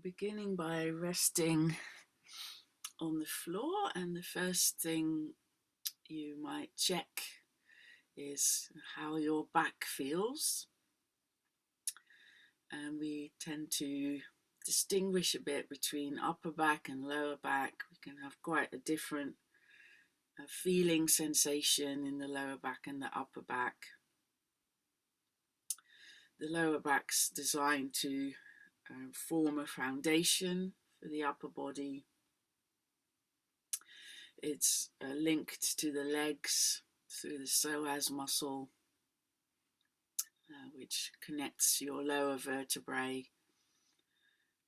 Beginning by resting on the floor, and the first thing you might check is how your back feels. And we tend to distinguish a bit between upper back and lower back. We can have quite a different feeling sensation in the lower back and the upper back. The lower back's designed to form a foundation for the upper body. It's linked to the legs through the psoas muscle, which connects your lower vertebrae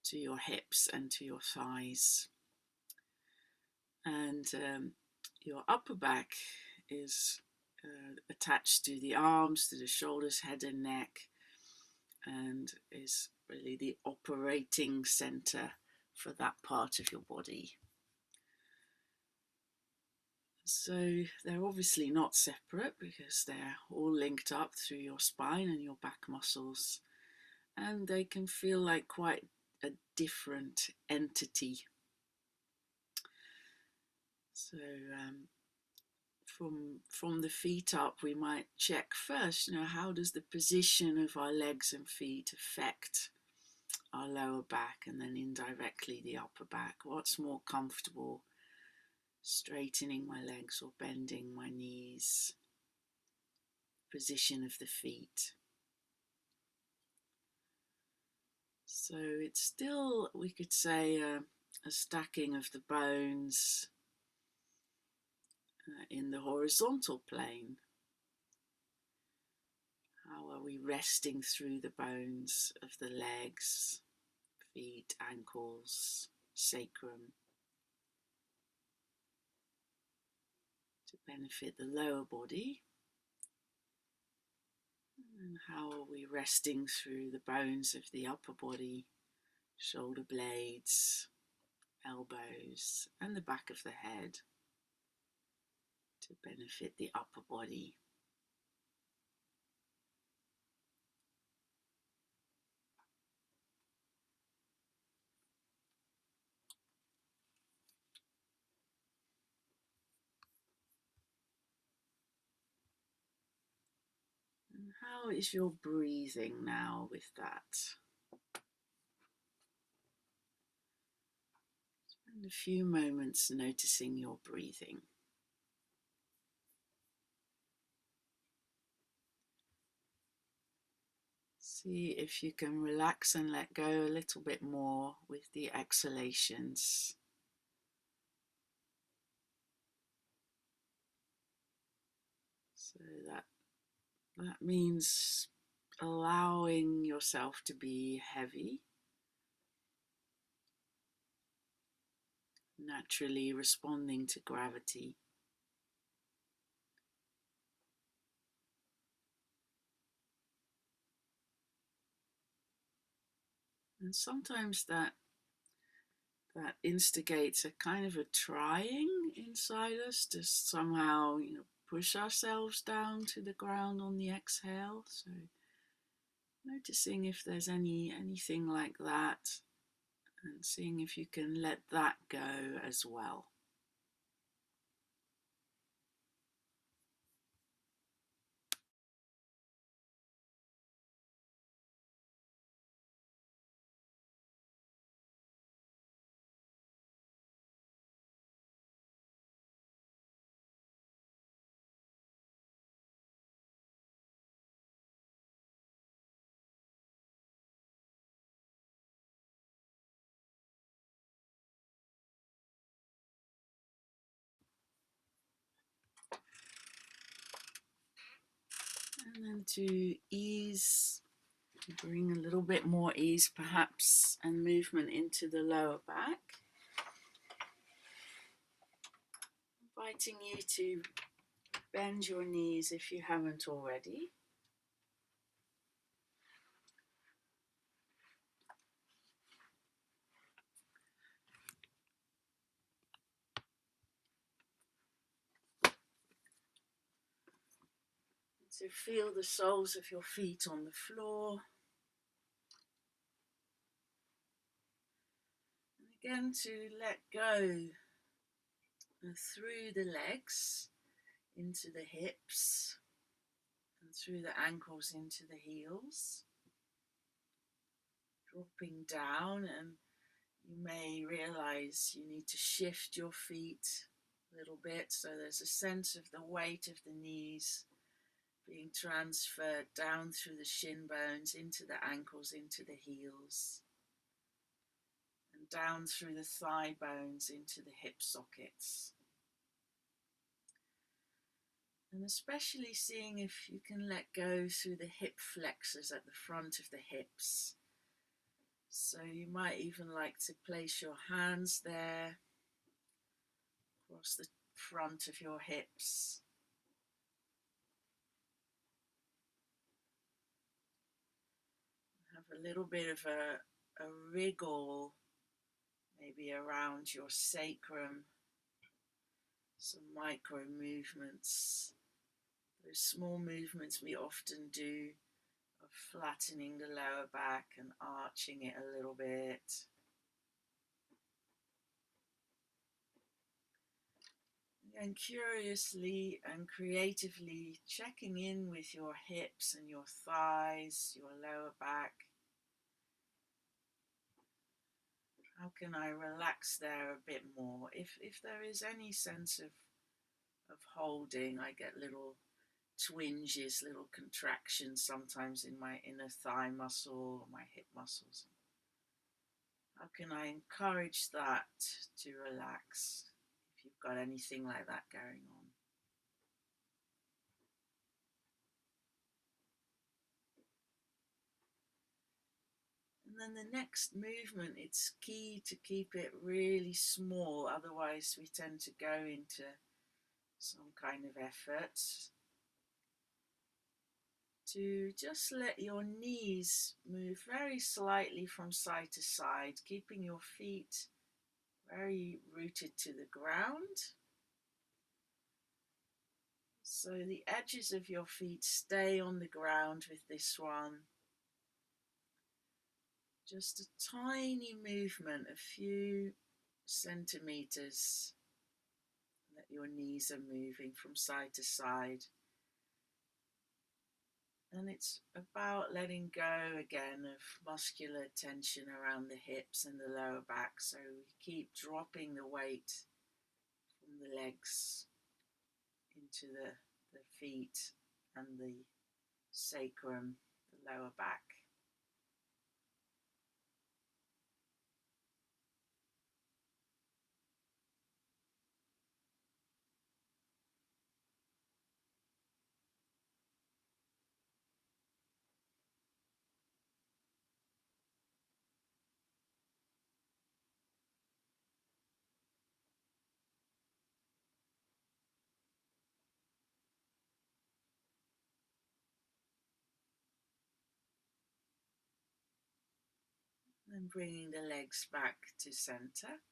to your hips and to your thighs. And your upper back is attached to the arms, to the shoulders, head and neck, and is really the operating center for that part of your body. So they're obviously not separate because they're all linked up through your spine and your back muscles, and they can feel like quite a different entity. So from the feet up, we might check first, how does the position of our legs and feet affect our lower back, and then indirectly the upper back? What's more comfortable? Straightening my legs or bending my knees? Position of the feet. So it's still, we could say, a stacking of the bones in the horizontal plane. How are we resting through the bones of the legs, feet, ankles, sacrum, to benefit the lower body? And how are we resting through the bones of the upper body, shoulder blades, elbows, and the back of the head, to benefit the upper body? And how is your breathing now with that? Spend a few moments noticing your breathing. See if you can relax and let go a little bit more with the exhalations. So that means allowing yourself to be heavy, naturally responding to gravity. And sometimes that instigates a kind of a trying inside us to somehow, push ourselves down to the ground on the exhale. So noticing if there's anything like that, and seeing if you can let that go as well. And then to ease, bring a little bit more ease perhaps and movement into the lower back. Inviting you to bend your knees if you haven't already. So feel the soles of your feet on the floor. Again, to let go through the legs into the hips and through the ankles into the heels, dropping down, and you may realize you need to shift your feet a little bit so there's a sense of the weight of the knees being transferred down through the shin bones into the ankles, into the heels, and down through the thigh bones into the hip sockets. And especially seeing if you can let go through the hip flexors at the front of the hips. So you might even like to place your hands there across the front of your hips. Have a little bit of a wriggle, maybe around your sacrum. Some micro movements. Those small movements we often do of flattening the lower back and arching it a little bit. And curiously and creatively checking in with your hips and your thighs, your lower back. How can I relax there a bit more? If there is any sense of holding, I get little twinges, little contractions sometimes in my inner thigh muscle or my hip muscles. How can I encourage that to relax if you've got anything like that going on? And then the next movement, it's key to keep it really small, otherwise we tend to go into some kind of effort. To just let your knees move very slightly from side to side, keeping your feet very rooted to the ground. So the edges of your feet stay on the ground with this one. Just a tiny movement, a few centimeters, that your knees are moving from side to side. And it's about letting go again of muscular tension around the hips and the lower back. So we keep dropping the weight from the legs into the feet and the sacrum, the lower back. And bringing the legs back to center.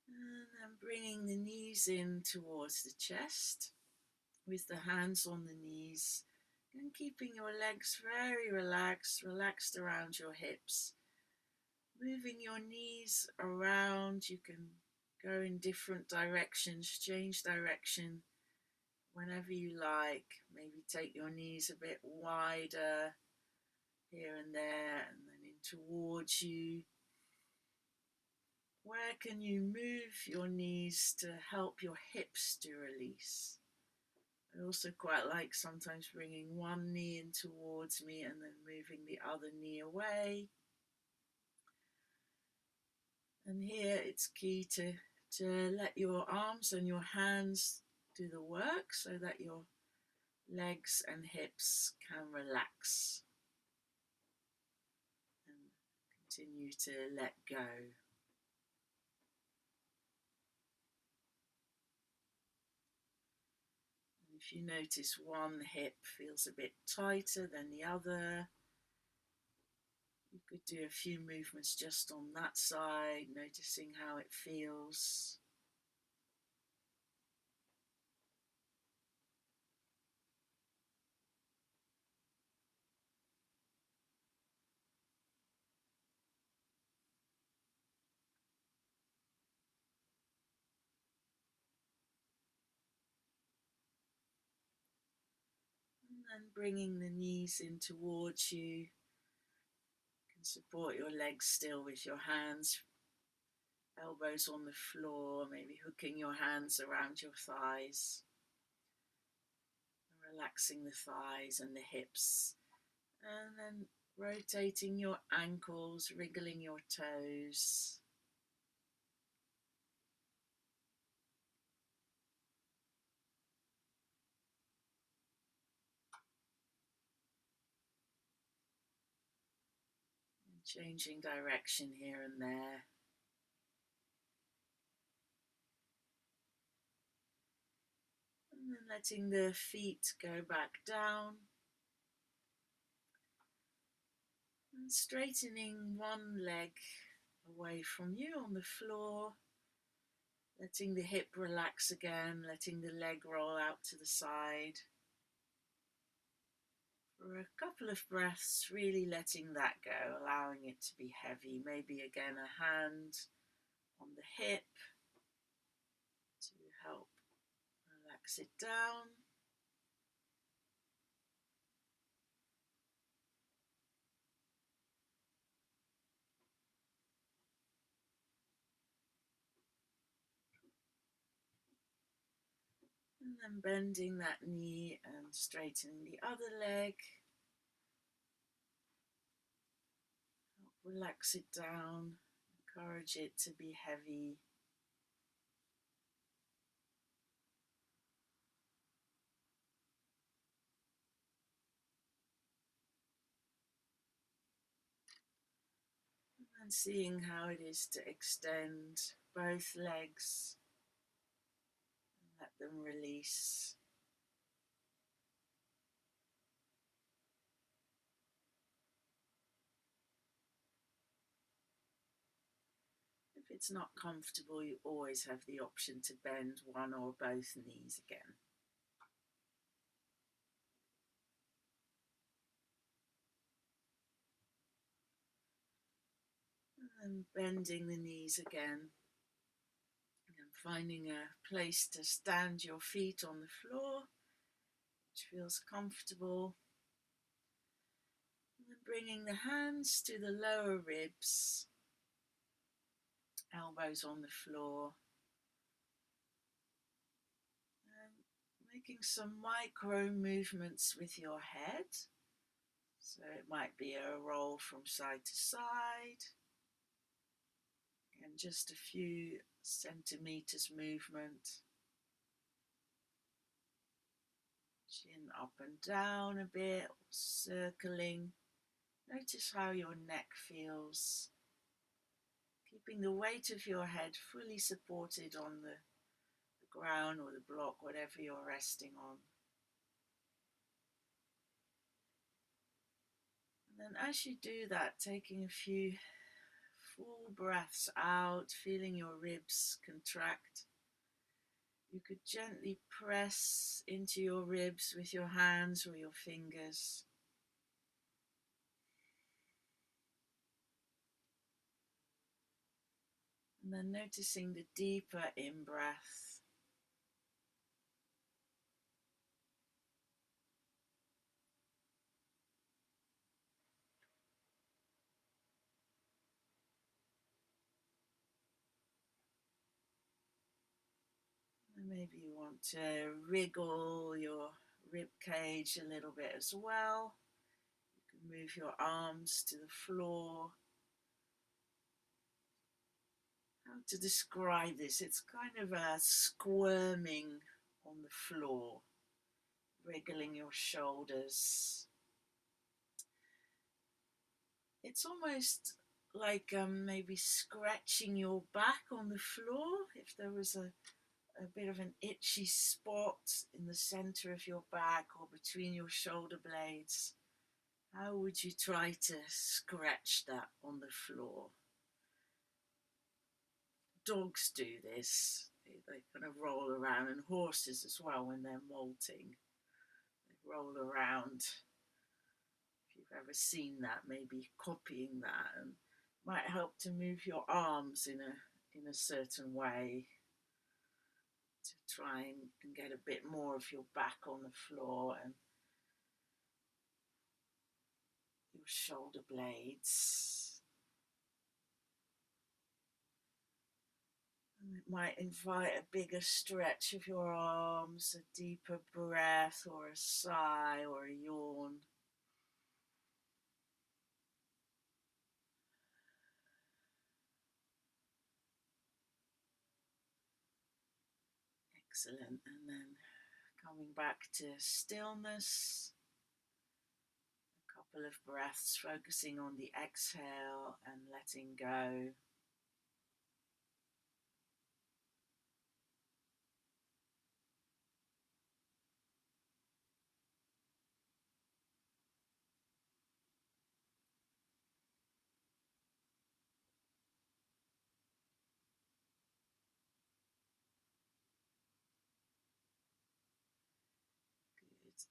And then bringing the knees in towards the chest with the hands on the knees, and keeping your legs very relaxed, relaxed around your hips. Moving your knees around, you can go in different directions, change direction whenever you like. Maybe take your knees a bit wider here and there, and then in towards you. Where can you move your knees to help your hips to release? I also quite like sometimes bringing one knee in towards me and then moving the other knee away. And here it's key to let your arms and your hands do the work so that your legs and hips can relax and continue to let go. And if you notice one hip feels a bit tighter than the other, you could do a few movements just on that side, noticing how it feels. And bringing the knees in towards you. You can support your legs still with your hands, elbows on the floor, maybe hooking your hands around your thighs. Relaxing the thighs and the hips. And then rotating your ankles, wriggling your toes. And changing direction here and there. And then letting the feet go back down. And straightening one leg away from you on the floor. Letting the hip relax again, letting the leg roll out to the side. For a couple of breaths, really letting that go, allowing it to be heavy. Maybe again a hand on the hip to help relax it down. And then bending that knee and straightening the other leg. Help relax it down, encourage it to be heavy. And seeing how it is to extend both legs and let them release. If it's not comfortable, you always have the option to bend one or both knees again. And bending the knees again. And finding a place to stand your feet on the floor, which feels comfortable. And then bringing the hands to the lower ribs, elbows on the floor. And making some micro movements with your head. So it might be a roll from side to side. And just a few centimeters movement. Chin up and down a bit, circling. Notice how your neck feels. Keeping the weight of your head fully supported on the ground or the block, whatever you're resting on. And then as you do that, taking a few full breaths out, feeling your ribs contract. You could gently press into your ribs with your hands or your fingers. And then noticing the deeper in-breath. And maybe you want to wriggle your rib cage a little bit as well. You can move your arms to the floor. How to describe this? It's kind of a squirming on the floor, wriggling your shoulders. It's almost like maybe scratching your back on the floor. If there was a bit of an itchy spot in the center of your back or between your shoulder blades, how would you try to scratch that on the floor? Dogs do this. They kind of roll around, and horses as well when they're molting. They roll around. If you've ever seen that, maybe copying that, and might help to move your arms in a certain way to try and get a bit more of your back on the floor and shoulder blades. And it might invite a bigger stretch of your arms, a deeper breath or a sigh or a yawn. Excellent. And then coming back to stillness, a couple of breaths focusing on the exhale and letting go.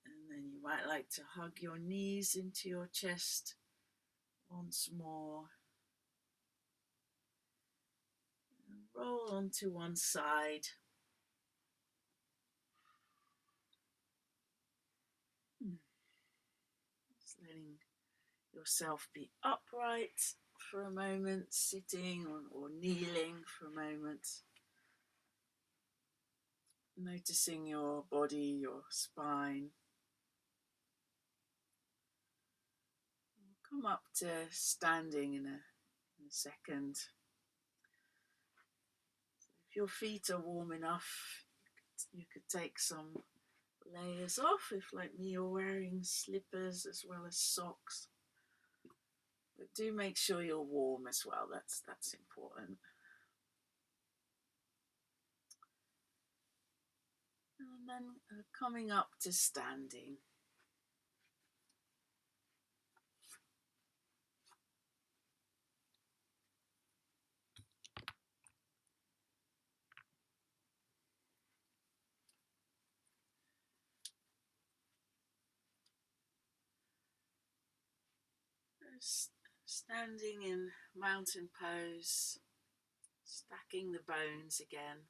And then you might like to hug your knees into your chest once more. And roll onto one side. Just letting yourself be upright for a moment, sitting or kneeling for a moment. Noticing your body, your spine. We'll come up to standing in a second. So if your feet are warm enough, you could take some layers off. If, like me, you're wearing slippers as well as socks. But do make sure you're warm as well. That's important. And then coming up to standing. Standing in mountain pose, stacking the bones again.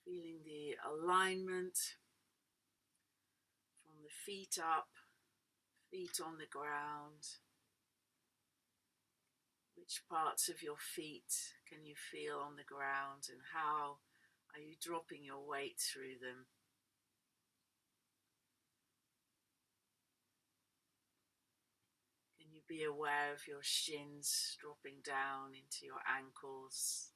Feeling the alignment from the feet up, feet on the ground. Which parts of your feet can you feel on the ground, and how are you dropping your weight through them? Can you be aware of your shins dropping down into your ankles?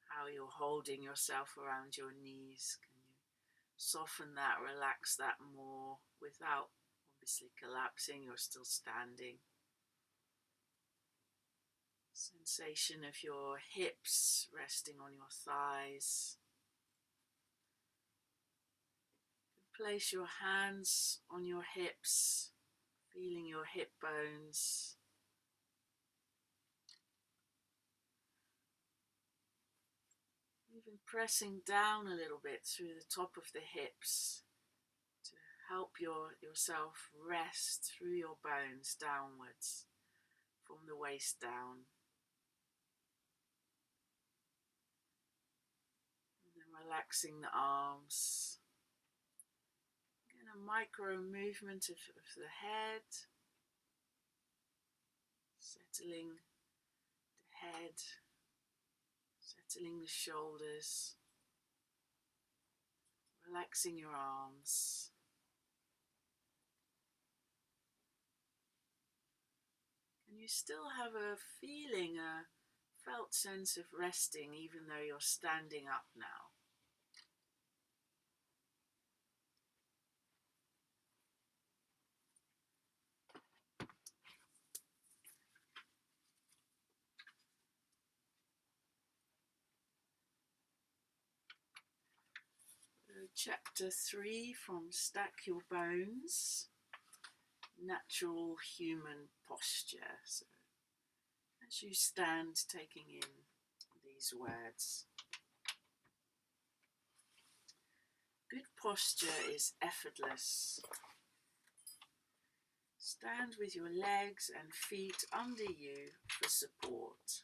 How you're holding yourself around your knees? Can you soften that, relax that more without obviously collapsing? You're still standing. Sensation of your hips resting on your thighs. Place your hands on your hips, feeling your hip bones. Even pressing down a little bit through the top of the hips to help yourself rest through your bones downwards from the waist down. And then relaxing the arms. Again, a micro movement of the head. Settling the head. Settling the shoulders, relaxing your arms. And you still have a feeling, a felt sense of resting, even though you're standing up now. Chapter 3 from Stack Your Bones, Natural Human Posture. So as you stand, taking in these words. Good posture is effortless. Stand with your legs and feet under you for support.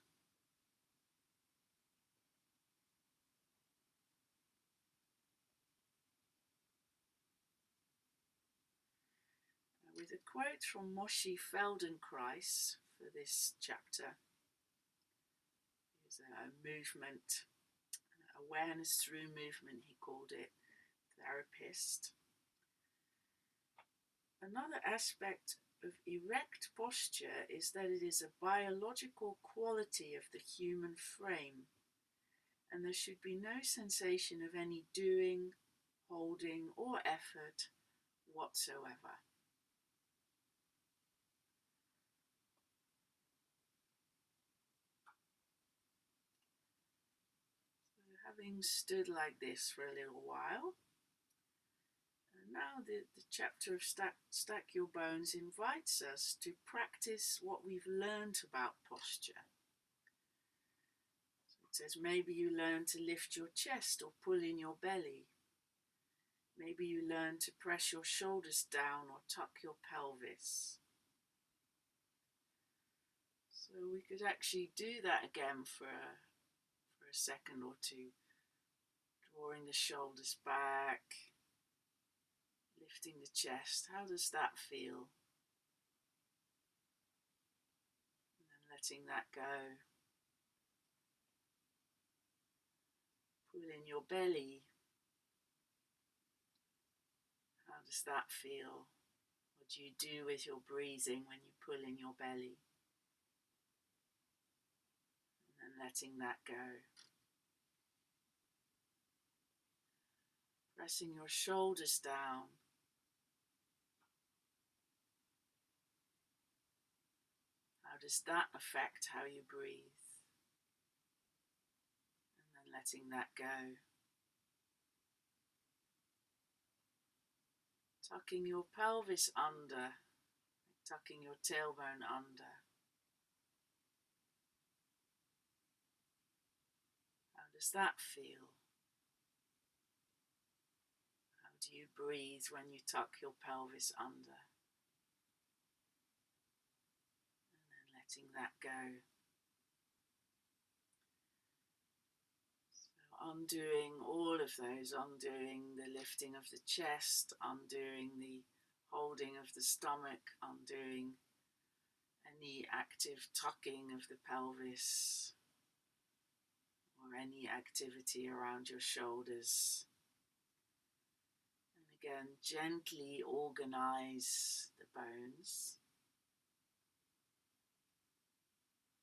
with a quote from Moshe Feldenkrais for this chapter. It's a movement, awareness through movement, he called it, therapist. Another aspect of erect posture is that it is a biological quality of the human frame, and there should be no sensation of any doing, holding, or effort whatsoever. So having stood like this for a little while, and now the chapter of Stack Your Bones invites us to practice what we've learned about posture. So it says maybe you learn to lift your chest or pull in your belly. Maybe you learn to press your shoulders down or tuck your pelvis. So we could actually do that again for a second or two. Drawing the shoulders back, lifting the chest. How does that feel? And then letting that go. Pull in your belly. How does that feel? What do you do with your breathing when you pull in your belly? And then letting that go. Pressing your shoulders down. How does that affect how you breathe? And then letting that go. Tucking your pelvis under, tucking your tailbone under. How does that feel? How do you breathe when you tuck your pelvis under? And then letting that go. So undoing all of those, undoing the lifting of the chest, undoing the holding of the stomach, undoing any active tucking of the pelvis or any activity around your shoulders. And again, gently organize the bones.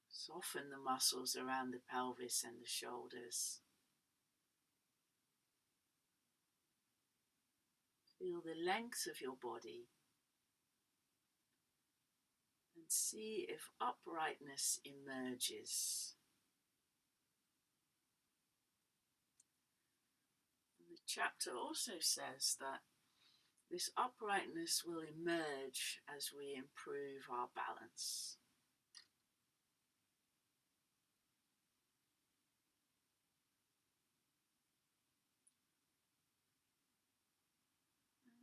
Soften the muscles around the pelvis and the shoulders. Feel the length of your body and see if uprightness emerges. And the chapter also says that this uprightness will emerge as we improve our balance.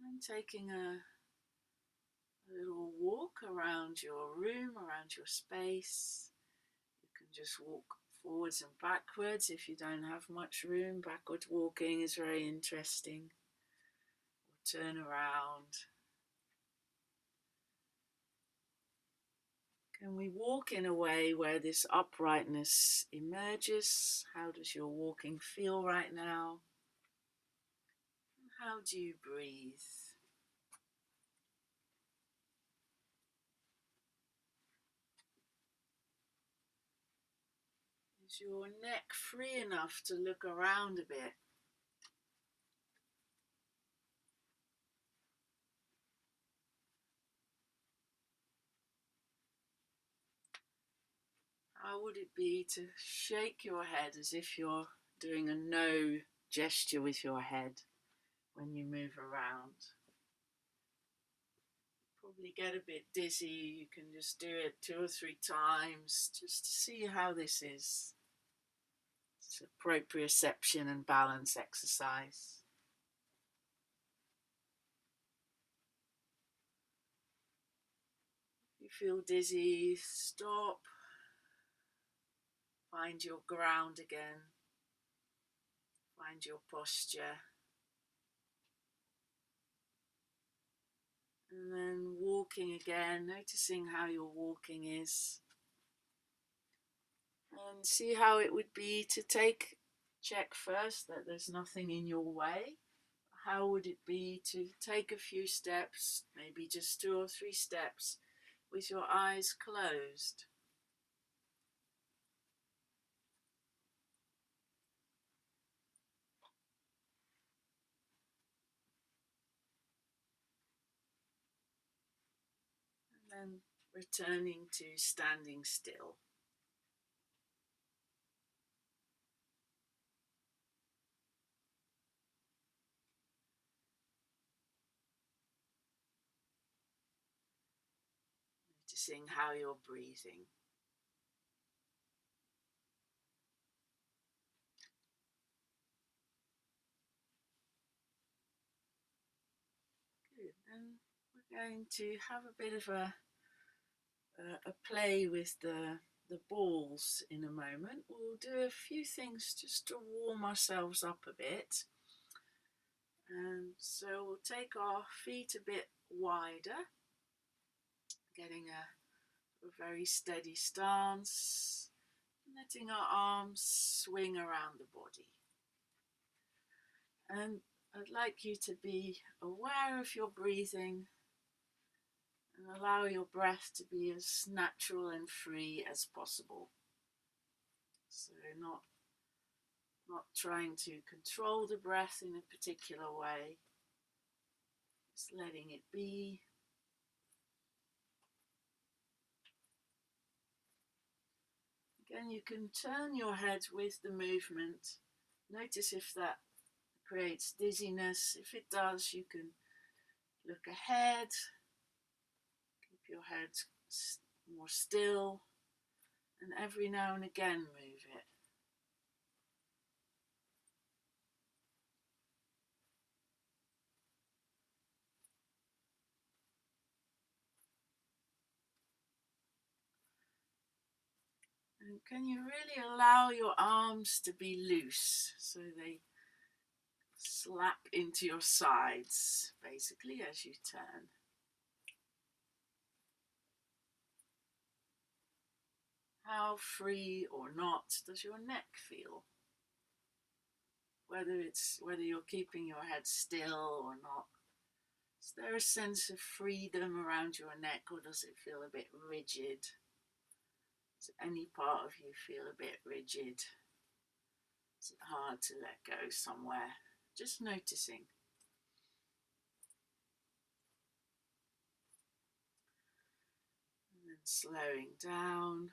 And taking a little walk around your room, around your space. You can just walk forwards and backwards if you don't have much room. Backward walking is very interesting. Or turn around. Can we walk in a way where this uprightness emerges? How does your walking feel right now? How do you breathe? Is your neck free enough to look around a bit? How would it be to shake your head as if you're doing a no gesture with your head when you move around? Probably get a bit dizzy. You can just do it 2 or 3 times just to see how this is. It's a proprioception and balance exercise. If you feel dizzy, stop. Find your ground again. Find your posture. And then walk walking again, noticing how your walking is. And see how it would be to check first that there's nothing in your way. How would it be to take a few steps, maybe just 2 or 3 steps, with your eyes closed? And then returning to standing still. Noticing how you're breathing. Good. And we're going to have a bit of a play with the balls in a moment. We'll do a few things just to warm ourselves up a bit. And so we'll take our feet a bit wider, getting a very steady stance, letting our arms swing around the body. And I'd like you to be aware of your breathing and allow your breath to be as natural and free as possible. So not trying to control the breath in a particular way, just letting it be. Again, you can turn your head with the movement. Notice if that creates dizziness. If it does, you can look ahead, keep your head more still, and every now and again move it. And can you really allow your arms to be loose so they slap into your sides, basically, as you turn? How free or not does your neck feel? Whether you're keeping your head still or not, is there a sense of freedom around your neck, or does it feel a bit rigid? Does any part of you feel a bit rigid? Is it hard to let go somewhere? Just noticing. And then slowing down.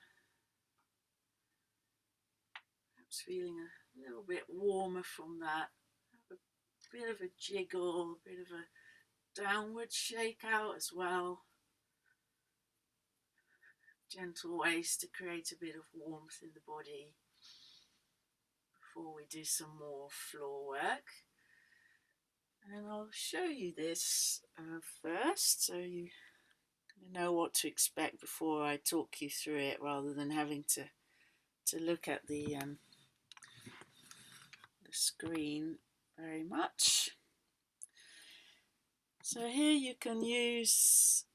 Perhaps feeling a little bit warmer from that. Have a bit of a jiggle, a bit of a downward shake out as well. Gentle ways to create a bit of warmth in the body before we do some more floor work. And I'll show you this first, so you know what to expect before I talk you through it, rather than having to look at the screen very much. So here you can use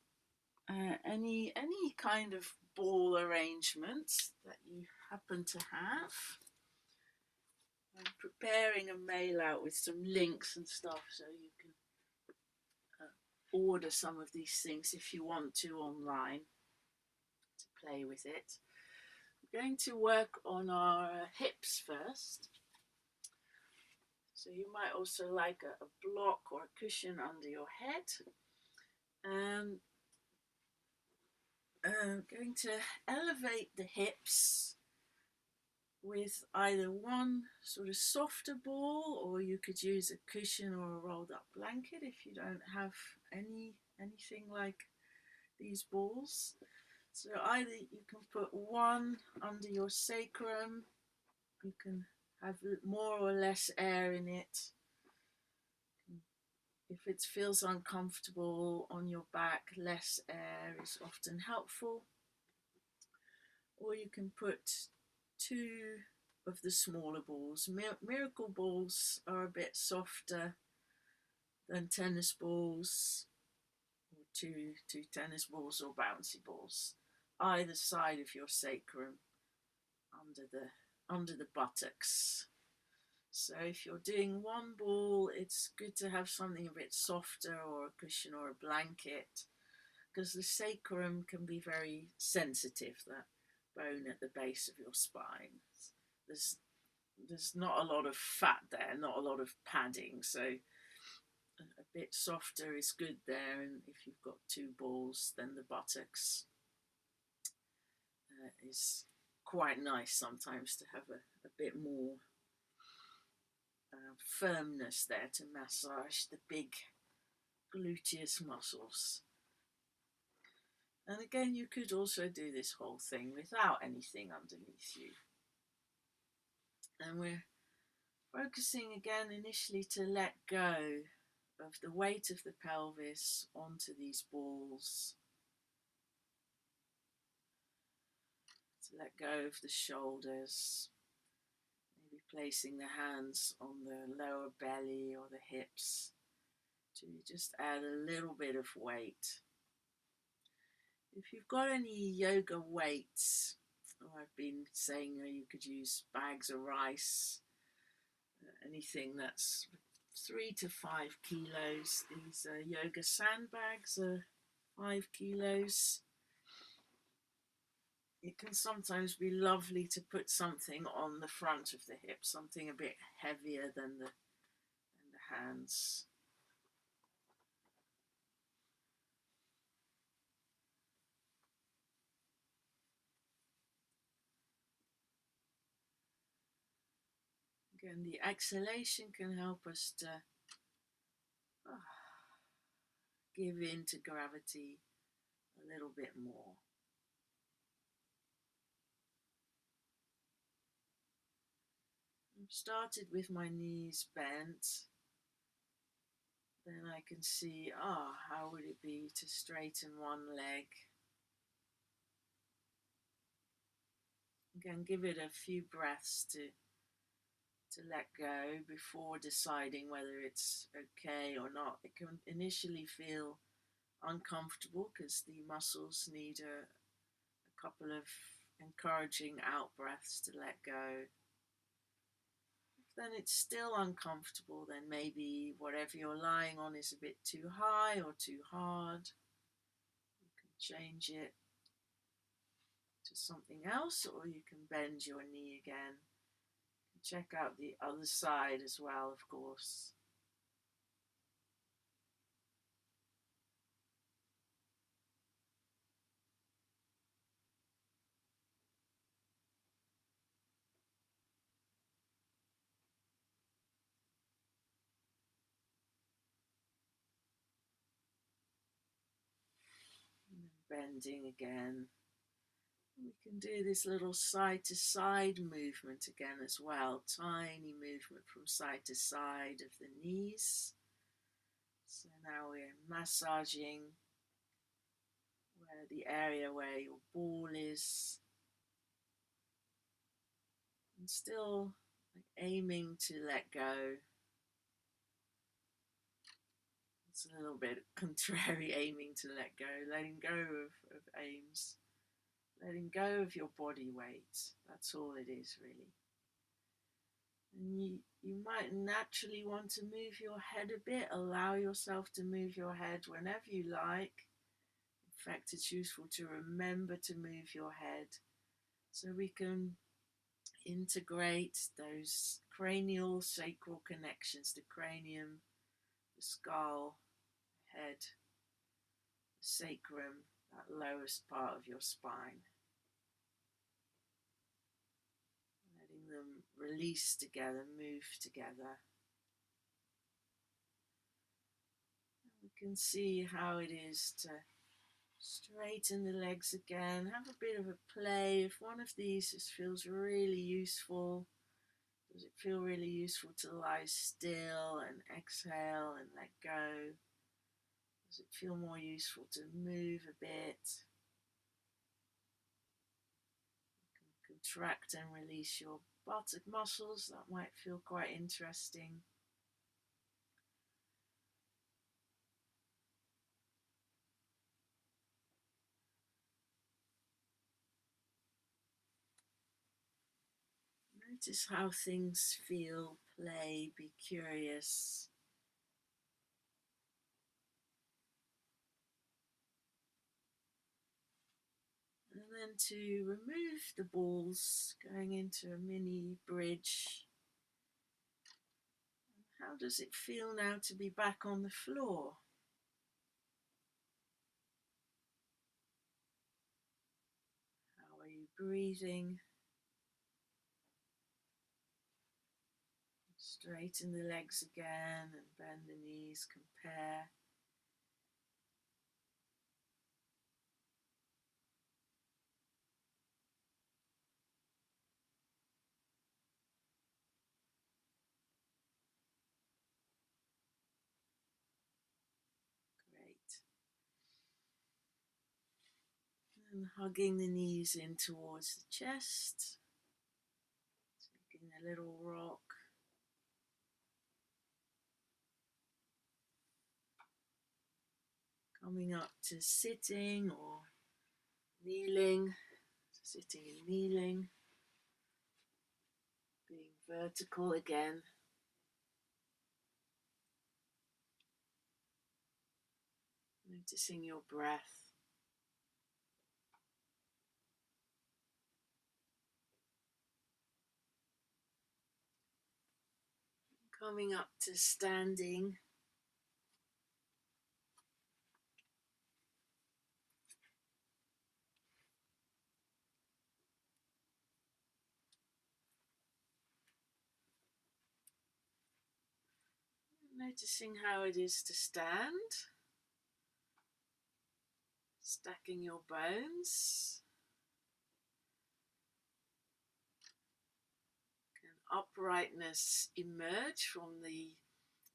any kind of ball arrangement that you happen to have. I'm preparing a mail out with some links and stuff, so you can order some of these things if you want to online to play with it. We're going to work on our hips first. So you might also like a block or a cushion under your head. And I'm going to elevate the hips with either one sort of softer ball, or you could use a cushion or a rolled up blanket if you don't have anything like these balls. So either you can put one under your sacrum, you can have more or less air in it. If it feels uncomfortable on your back, less air is often helpful. Or you can put 2 of the smaller balls. Miracle balls are a bit softer than tennis balls or two tennis balls or bouncy balls either side of your sacrum, under the buttocks. So if you're doing one ball, it's good to have something a bit softer, or a cushion or a blanket, because the sacrum can be very sensitive, that bone at the base of your spine. There's not a lot of fat there, not a lot of padding, so a bit softer is good there. And if you've got two balls, then the buttocks is quite nice sometimes to have a bit more firmness there to massage the big gluteus muscles. And again, you could also do this whole thing without anything underneath you. And we're focusing again initially to let go of the weight of the pelvis onto these balls, to let go of the shoulders, maybe placing the hands on the lower belly or the hips to just add a little bit of weight. If you've got any yoga weights, I've been saying you could use bags of rice, anything that's 3 to 5 kilos. These yoga sandbags are 5 kilos. It can sometimes be lovely to put something on the front of the hip, something a bit heavier than the hands. Again, the exhalation can help us to give in to gravity a little bit more. I've started with my knees bent. Then I can see, how would it be to straighten one leg? Again, give it a few breaths to let go before deciding whether it's okay or not. It can initially feel uncomfortable because the muscles need a couple of encouraging out breaths to let go. If then it's still uncomfortable, then maybe whatever you're lying on is a bit too high or too hard. You can change it to something else, or you can bend your knee again. Check out the other side as well, of course. Bending again. We can do this little side to side movement again as well. Tiny movement from side to side of the knees. So now we're massaging the area where your ball is. And still aiming to let go. It's a little bit contrary, aiming to let go, letting go of aims. Letting go of your body weight. That's all it is, really. And you might naturally want to move your head a bit. Allow yourself to move your head whenever you like. In fact, it's useful to remember to move your head so we can integrate those cranial sacral connections, the cranium, the skull, head, the sacrum, that lowest part of your spine. Letting them release together, move together. We can see how it is to straighten the legs again. Have a bit of a play. If one of these just feels really useful, does it feel really useful to lie still and exhale and let go? Does it feel more useful to move a bit? You can contract and release your buttock muscles. That might feel quite interesting. Notice how things feel, play, be curious. And then to remove the balls, going into a mini bridge. How does it feel now to be back on the floor? How are you breathing? Straighten the legs again and bend the knees, compare. Great. And hugging the knees in towards the chest. Taking a little rock. Coming up to sitting or kneeling. Sitting and kneeling. Being vertical again. Noticing your breath. Coming up to standing. Noticing how it is to stand. Stacking your bones. Can uprightness emerge from the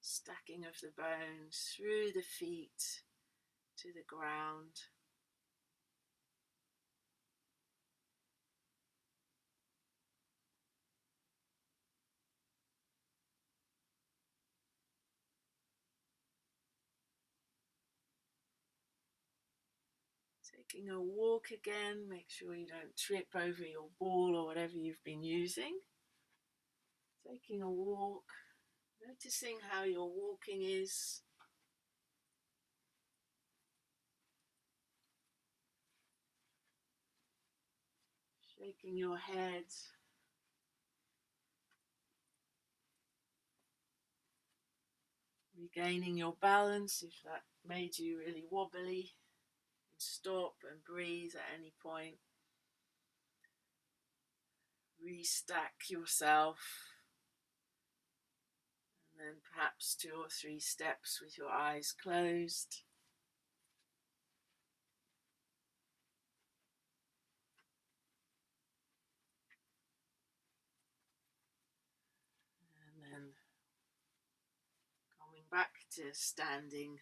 stacking of the bones through the feet to the ground. Taking a walk again, make sure you don't trip over your ball or whatever you've been using. Taking a walk, noticing how your walking is. Shaking your head. Regaining your balance if that made you really wobbly. Stop and breathe at any point. Restack yourself. And then perhaps 2 or 3 steps with your eyes closed. And then coming back to standing.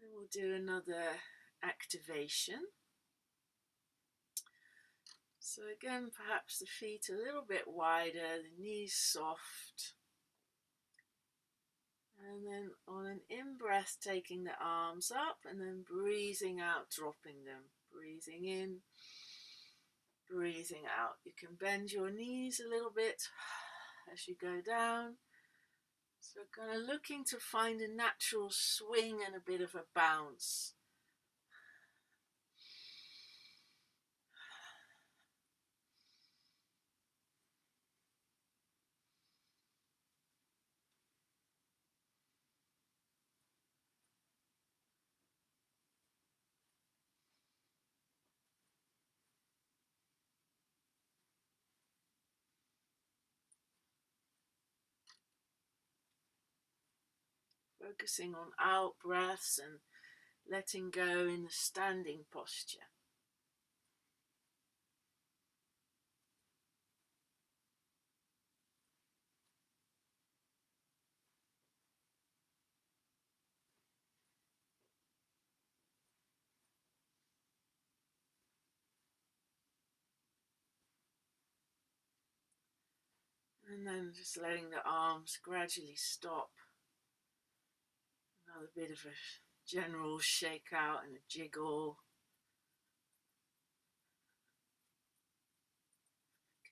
And we'll do another activation. So again, perhaps the feet a little bit wider, the knees soft. And then on an in-breath, taking the arms up and then breathing out, dropping them. Breathing in, breathing out. You can bend your knees a little bit as you go down. So kind of looking to find a natural swing and a bit of a bounce. Focusing on out breaths and letting go in the standing posture. And then just letting the arms gradually stop. Another bit of a general shake out and a jiggle.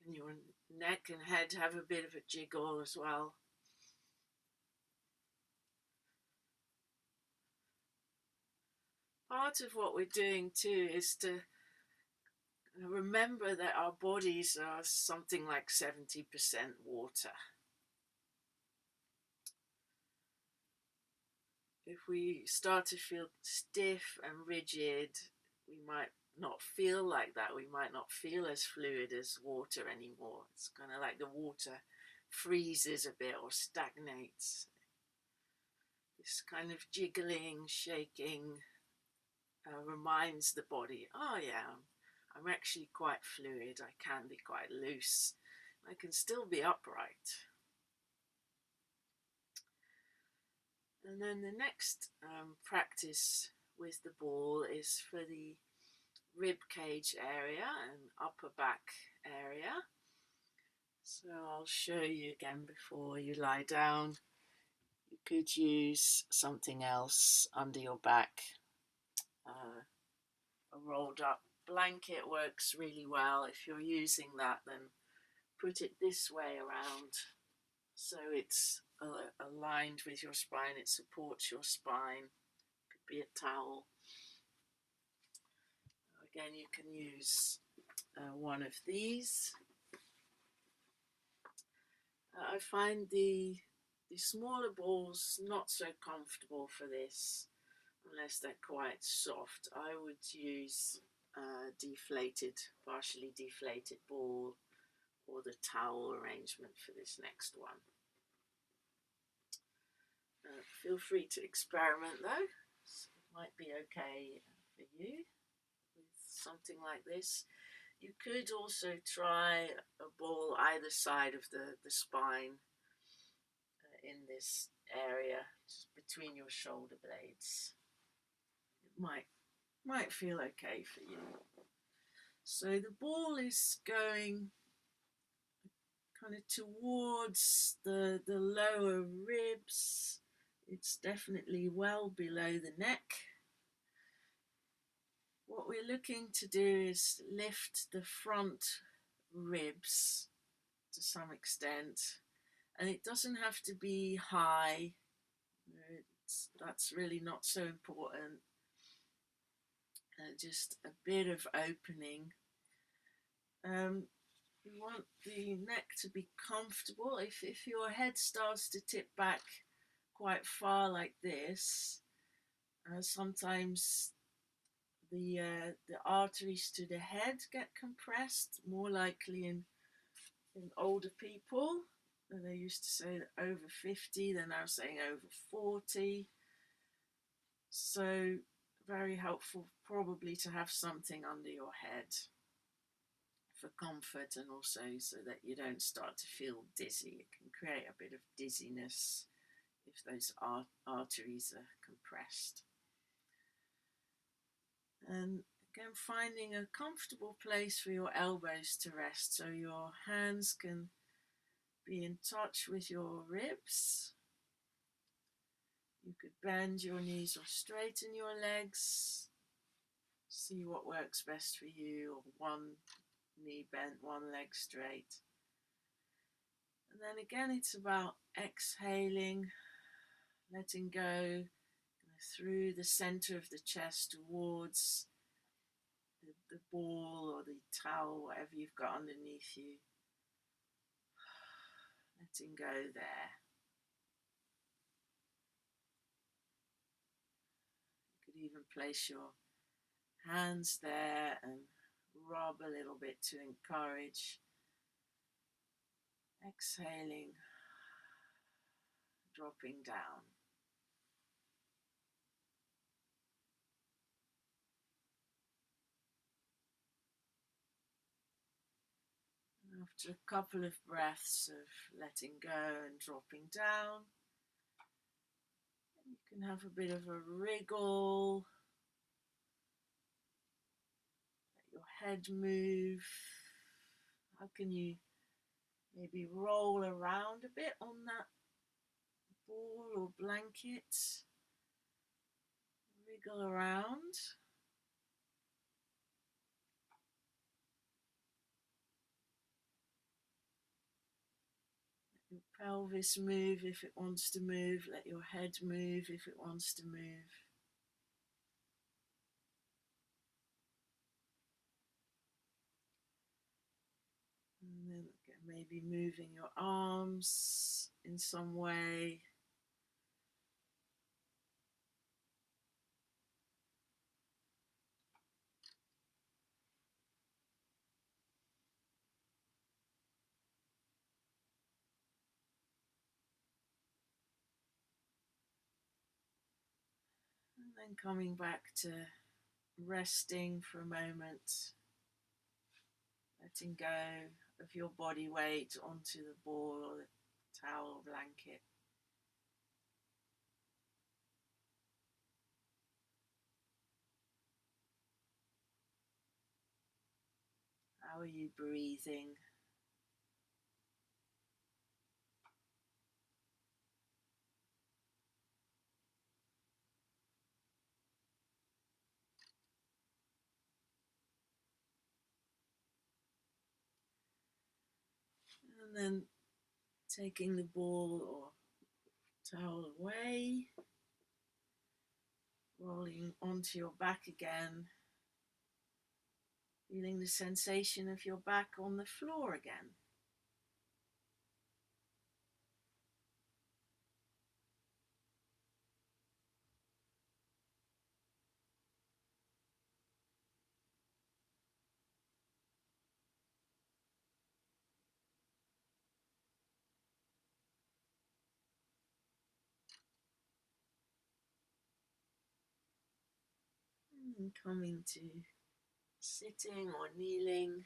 Can your neck and head have a bit of a jiggle as well? Part of what we're doing too is to remember that our bodies are something like 70% water. If we start to feel stiff and rigid, we might not feel like that. We might not feel as fluid as water anymore. It's kind of like the water freezes a bit or stagnates. This kind of jiggling, shaking reminds the body, oh yeah, I'm actually quite fluid. I can be quite loose. I can still be upright. And then the next practice with the ball is for the rib cage area and upper back area. So I'll show you again before you lie down. You could use something else under your back. A rolled up blanket works really well. If you're using that, then put it this way around so it's aligned with your spine. It supports your spine. Could be a towel. Again, you can use one of these. I find the smaller balls not so comfortable for this unless they're quite soft. I would use a partially deflated ball or the towel arrangement for this next one. Feel free to experiment though. It might be okay for you with something like this. You could also try a ball either side of the spine in this area, just between your shoulder blades. It might feel okay for you. So the ball is going kind of towards the lower ribs. It's definitely well below the neck. What we're looking to do is lift the front ribs to some extent, and it doesn't have to be high. That's really not so important. Just a bit of opening. You want the neck to be comfortable. If your head starts to tip back quite far like this, sometimes the arteries to the head get compressed, more likely in older people. They used to say that over 50, they're now saying over 40. So very helpful probably to have something under your head for comfort, and also so that you don't start to feel dizzy. It can create a bit of dizziness if those arteries are compressed. And again, finding a comfortable place for your elbows to rest so your hands can be in touch with your ribs. You could bend your knees or straighten your legs. See what works best for you, or one knee bent, one leg straight. And then again, it's about exhaling, letting go through the center of the chest towards the ball or the towel, whatever you've got underneath you. Letting go there. You could even place your hands there and rub a little bit to encourage. Exhaling, dropping down. After a couple of breaths of letting go and dropping down, you can have a bit of a wriggle. Let your head move. How can you maybe roll around a bit on that ball or blanket? wriggle around. Let your pelvis move if it wants to move. Let your head move if it wants to move. And then maybe moving your arms in some way. And then coming back to resting for a moment, letting go of your body weight onto the ball or the towel or blanket. How are you breathing? And then taking the ball or towel away, rolling onto your back again, feeling the sensation of your back on the floor again. And coming to sitting or kneeling.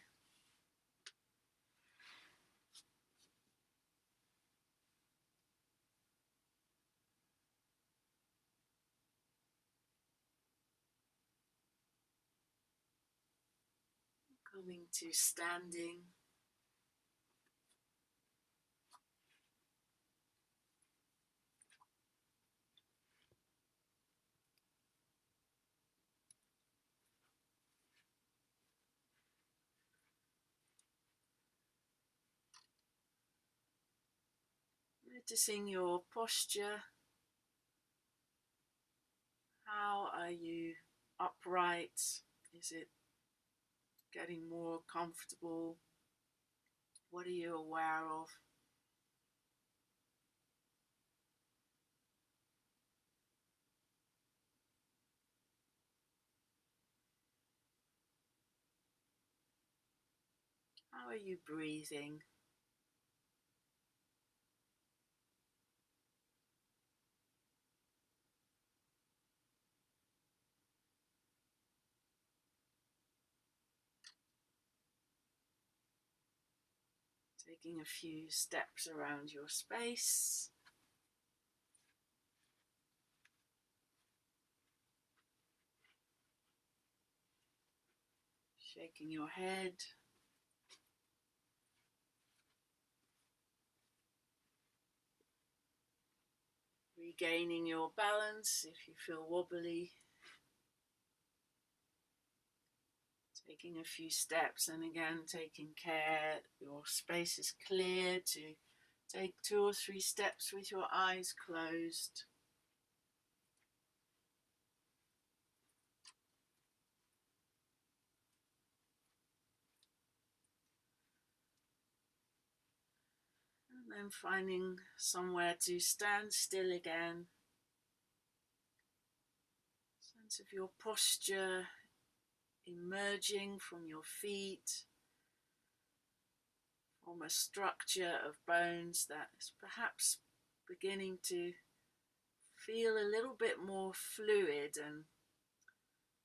Coming to standing. Noticing your posture. How are you upright? Is it getting more comfortable? What are you aware of? How are you breathing? Taking a few steps around your space. Shaking your head. Regaining your balance if you feel wobbly. Taking a few steps and again taking care your space is clear to take 2 or 3 steps with your eyes closed. And then finding somewhere to stand still again. Sense of your posture emerging from your feet, from a structure of bones that is perhaps beginning to feel a little bit more fluid and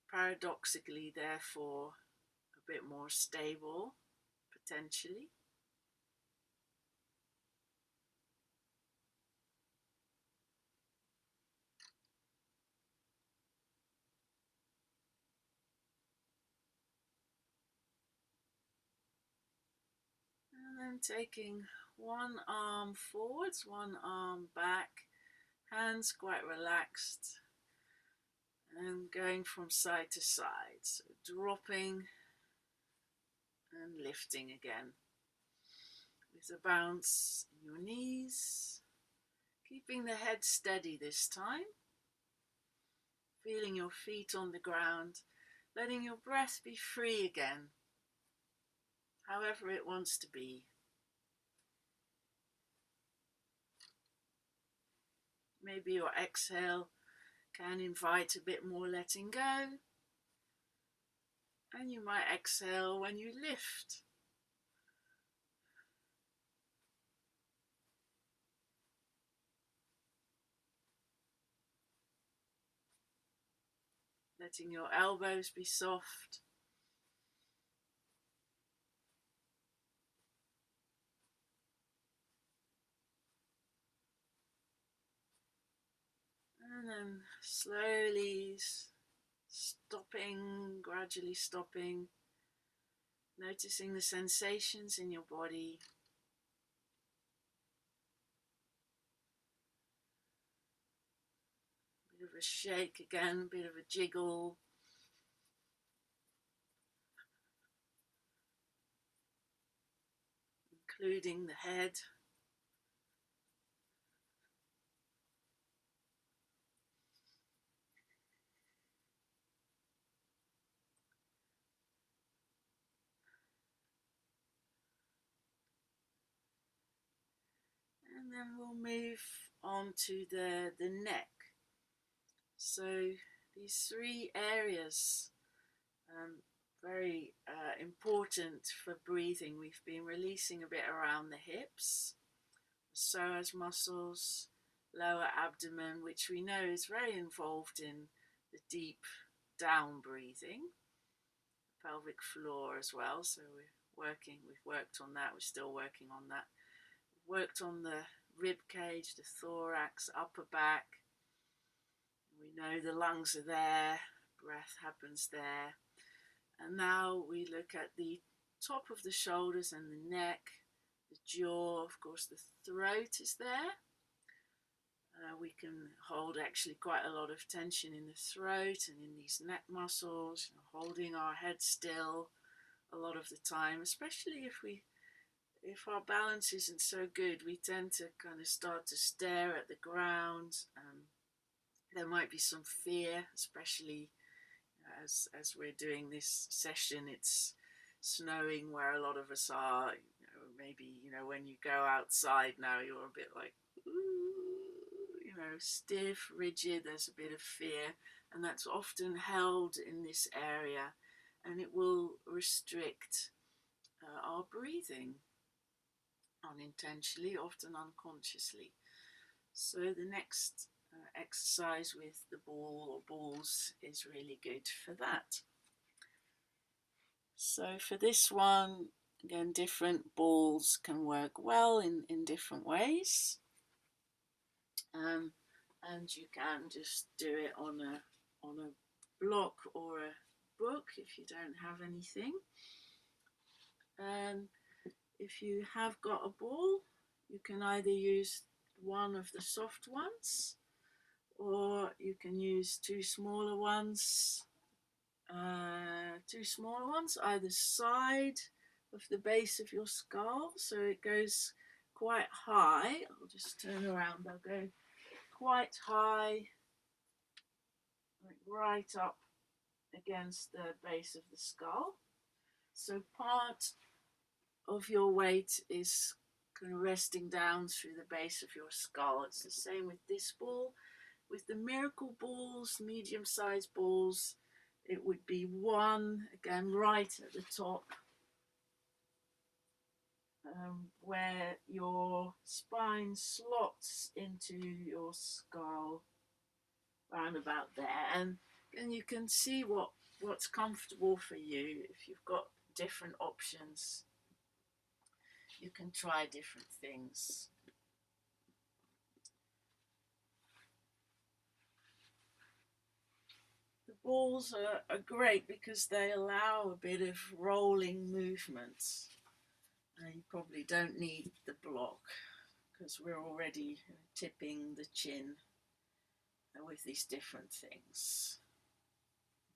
paradoxically therefore a bit more stable potentially. And then taking one arm forwards, one arm back, hands quite relaxed, and going from side to side, so dropping and lifting again with a bounce in your knees, keeping the head steady this time, feeling your feet on the ground, letting your breath be free again, however it wants to be. Maybe your exhale can invite a bit more letting go, and you might exhale when you lift. Letting your elbows be soft. And then slowly stopping, gradually stopping, noticing the sensations in your body. Bit of a shake again, bit of a jiggle. Including the head. And then we'll move on to the neck. So these three areas, very important for breathing. We've been releasing a bit around the hips, psoas muscles, lower abdomen, which we know is very involved in the deep down breathing, pelvic floor as well. So we've worked on that, we're still working on that. We've worked on the rib cage, the thorax, upper back. We know the lungs are there, breath happens there. And now we look at the top of the shoulders and the neck, the jaw, of course the throat is there. We can hold actually quite a lot of tension in the throat and in these neck muscles, holding our head still a lot of the time, especially if our balance isn't so good, we tend to kind of start to stare at the ground. There might be some fear, especially as we're doing this session. It's snowing where a lot of us are. Maybe when you go outside now, you're a bit like, ooh, stiff, rigid. There's a bit of fear, and that's often held in this area, and it will restrict our breathing unintentionally, often unconsciously. So the next exercise with the ball or balls is really good for that. So for this one, again, different balls can work well in different ways. And you can just do it on a block or a book if you don't have anything. If you have got a ball, you can either use one of the soft ones, or you can use two smaller ones, either side of the base of your skull, so it goes quite high. I'll just turn around. I'll go quite high, like right up against the base of the skull. So part of your weight is kind of resting down through the base of your skull. It's the same with this ball. With the miracle balls, medium-sized balls, it would be one, again, right at the top, where your spine slots into your skull, around about there. And you can see what's comfortable for you. If you've got different options, you can try different things. The balls are great because they allow a bit of rolling movement. You probably don't need the block because we're already tipping the chin with these different things.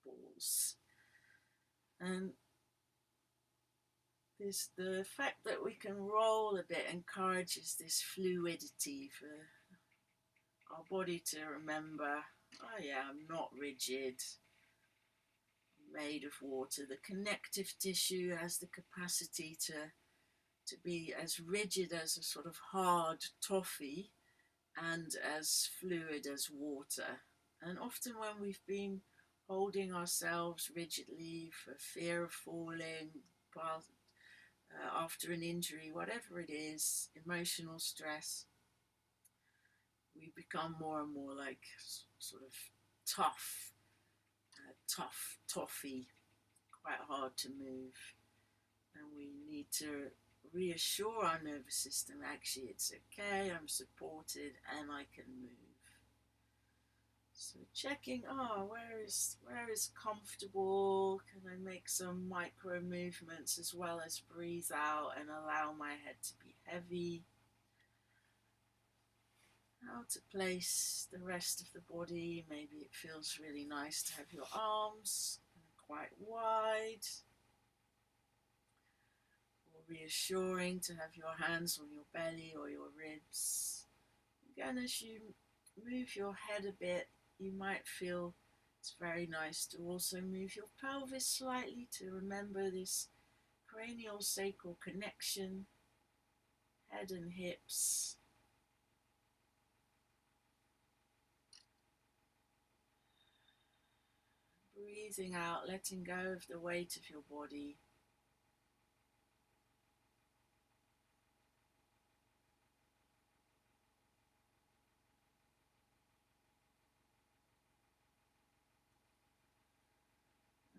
balls. And the fact that we can roll a bit encourages this fluidity for our body to remember, oh yeah, I'm not rigid, I'm made of water. The connective tissue has the capacity to be as rigid as a sort of hard toffee and as fluid as water. And often when we've been holding ourselves rigidly for fear of falling, after an injury, whatever it is, emotional stress, we become more and more like sort of tough toffee, quite hard to move. And we need to reassure our nervous system, actually it's okay, I'm supported and I can move. So checking, where is comfortable, can I make some micro movements as well as breathe out and allow my head to be heavy. How to place the rest of the body. Maybe it feels really nice to have your arms quite wide, or reassuring to have your hands on your belly or your ribs. Again, as you move your head a bit, you might feel it's very nice to also move your pelvis slightly to remember this cranial sacral connection, head and hips. Breathing out, letting go of the weight of your body.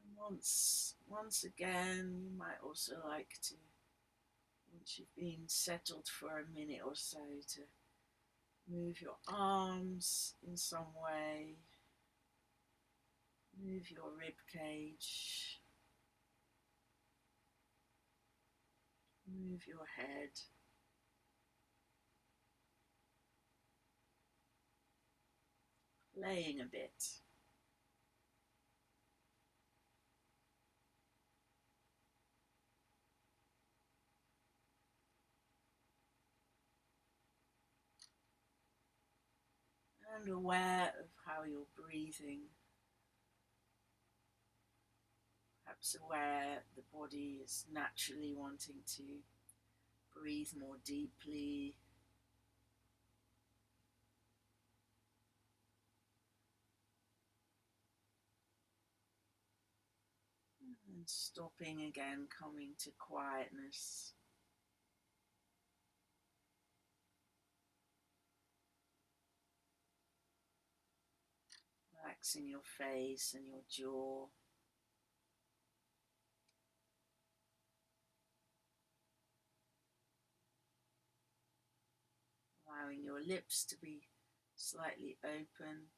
And once again, you might also like to, once you've been settled for a minute or so, to move your arms in some way, move your rib cage, move your head. Laying a bit. And aware of how you're breathing. Perhaps aware the body is naturally wanting to breathe more deeply. And stopping again, coming to quietness. Relaxing your face and your jaw. Allowing your lips to be slightly open.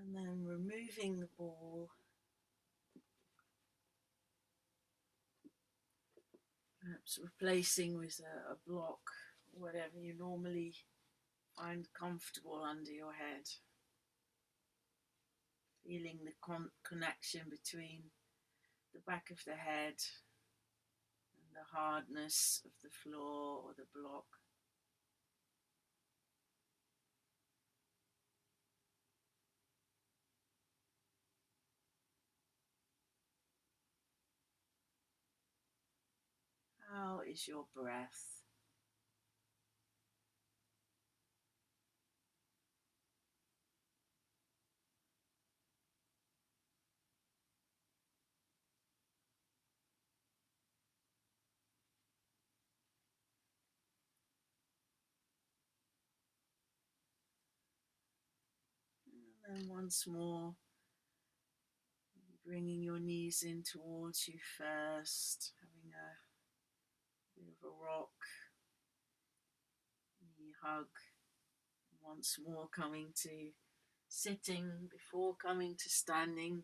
And then removing the ball. Perhaps replacing with a block, whatever you normally find comfortable under your head. Feeling the connection between the back of the head and the hardness of the floor or the block. How is your breath? And then once more, bringing your knees in towards you first, having a bit of a rock, knee hug. Once more coming to sitting before coming to standing.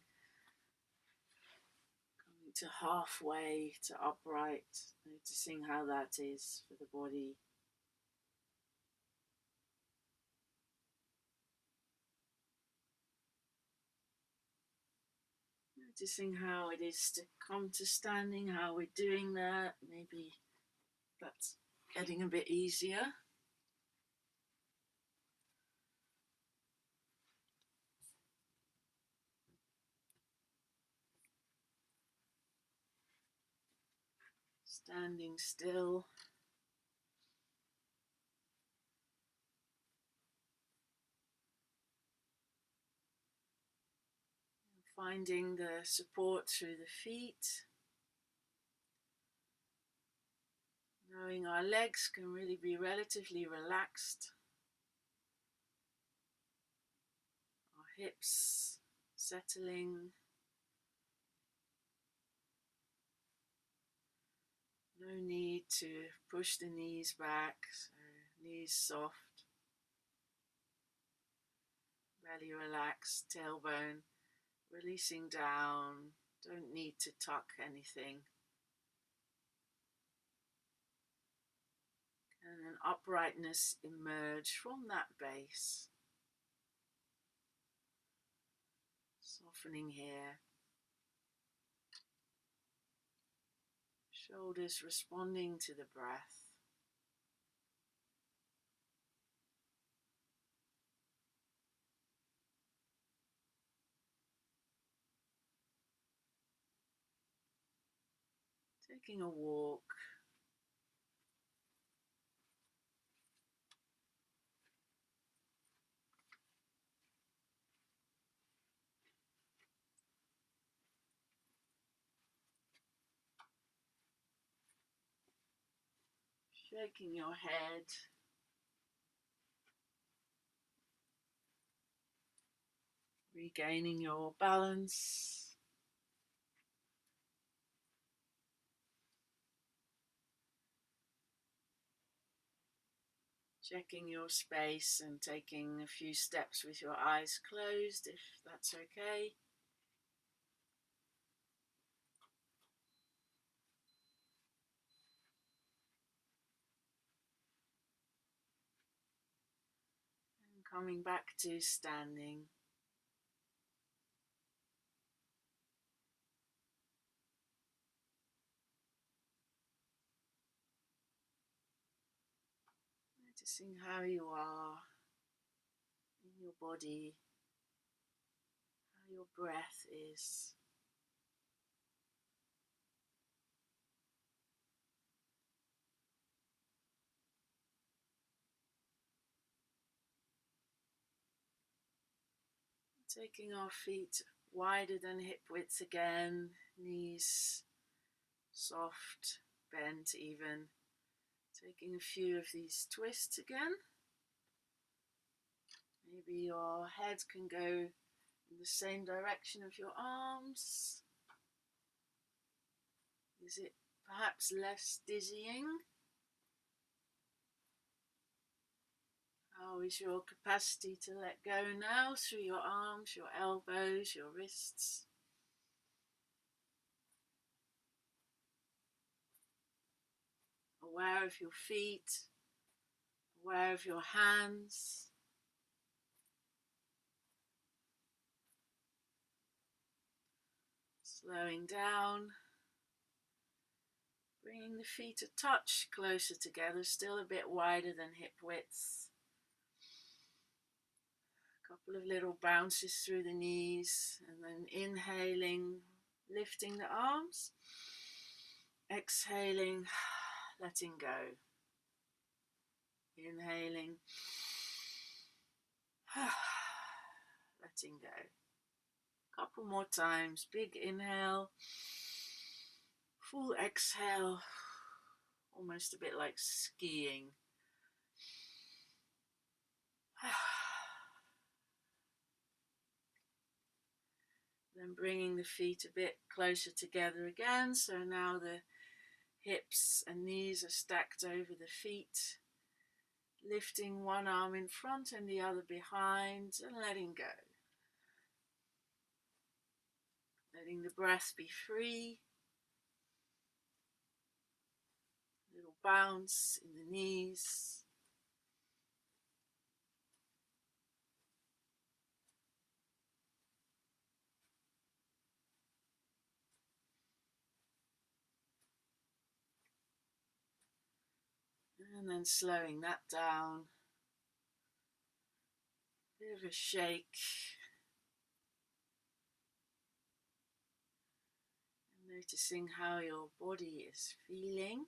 to halfway to upright, noticing how that is for the body. Noticing how it is to come to standing, how we're doing that. Maybe that's getting a bit easier. Standing still. Finding the support through the feet. Knowing our legs can really be relatively relaxed. Our hips settling. No need to push the knees back, so knees soft. Belly relaxed, tailbone releasing down. Don't need to tuck anything. And an uprightness emerge from that base. Softening here. Shoulders responding to the breath. Taking a walk. Shaking your head. Regaining your balance. Checking your space and taking a few steps with your eyes closed, if that's okay. And coming back to standing. Noticing how you are in your body, how your breath is. Taking our feet wider than hip width again, knees soft, bent even. Taking a few of these twists again. Maybe your head can go in the same direction of your arms. Is it perhaps less dizzying? How is your capacity to let go now through your arms, your elbows, your wrists? Aware of your feet, aware of your hands. Slowing down, bringing the feet a touch closer together, still a bit wider than hip width. A couple of little bounces through the knees, and then inhaling, lifting the arms. Exhaling, letting go. Inhaling, letting go. Couple more times. Big inhale, full exhale, almost a bit like skiing. Then bringing the feet a bit closer together again. So now the hips and knees are stacked over the feet. Lifting one arm in front and the other behind and letting go. Letting the breath be free. bounce in the knees. And then slowing that down. Bit of a shake. And noticing how your body is feeling.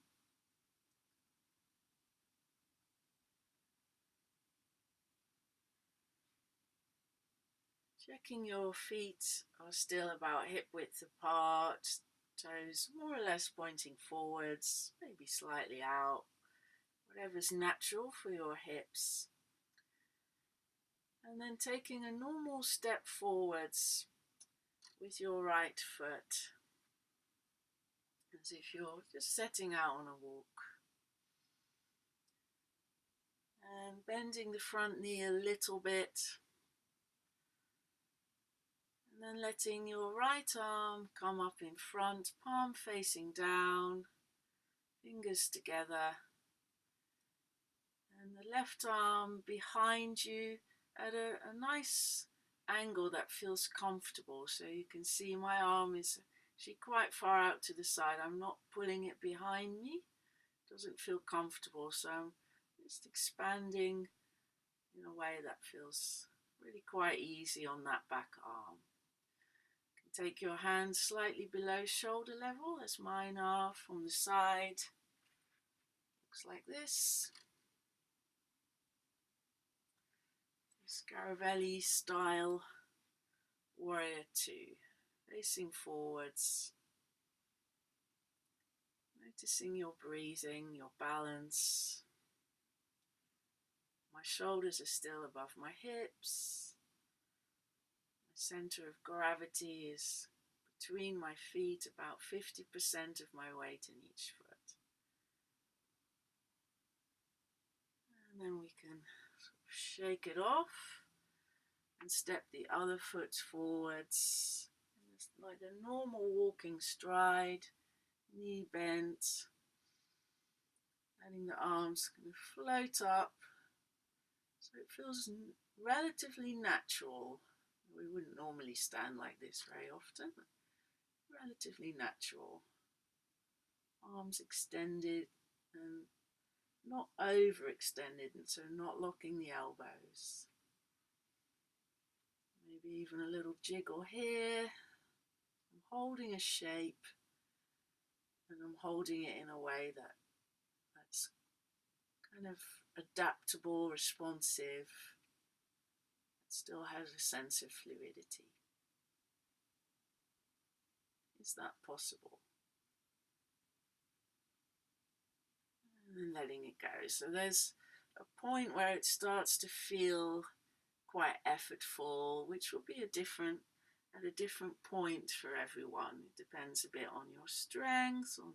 Checking your feet are still about hip width apart, toes more or less pointing forwards, maybe slightly out, whatever's natural for your hips. And then taking a normal step forwards with your right foot, as if you're just setting out on a walk. And bending the front knee a little bit. And then letting your right arm come up in front, palm facing down, fingers together. And the left arm behind you at a nice angle that feels comfortable. So you can see my arm is actually quite far out to the side. I'm not pulling it behind me. It doesn't feel comfortable. So I'm just expanding in a way that feels really quite easy on that back arm. Take your hands slightly below shoulder level, as mine are, from the side. Looks like this. Scaravelli style warrior 2. Facing forwards. Noticing your breathing, your balance. My shoulders are still above my hips. Center of gravity is between my feet, about 50% of my weight in each foot. And then we can sort of shake it off and step the other foot forwards. And it's like a normal walking stride, knee bent, letting the arms kind of float up. So it feels relatively natural. We wouldn't normally stand like this very often. Relatively natural. Arms extended and not overextended, and so not locking the elbows. Maybe even a little jiggle here. I'm holding a shape, and I'm holding it in a way that's kind of adaptable, responsive. It still has a sense of fluidity. Is that possible? And then letting it go. So there's a point where it starts to feel quite effortful, which will be at a different point for everyone. It depends a bit on your strengths, on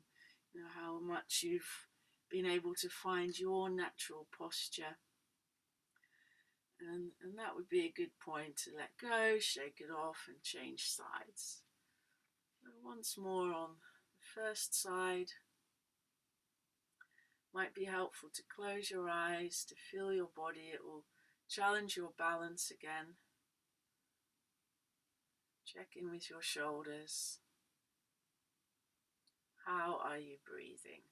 how much you've been able to find your natural posture. And that would be a good point to let go, shake it off, and change sides. So once more on the first side. Might be helpful to close your eyes, to feel your body. It will challenge your balance again. Check in with your shoulders. How are you breathing?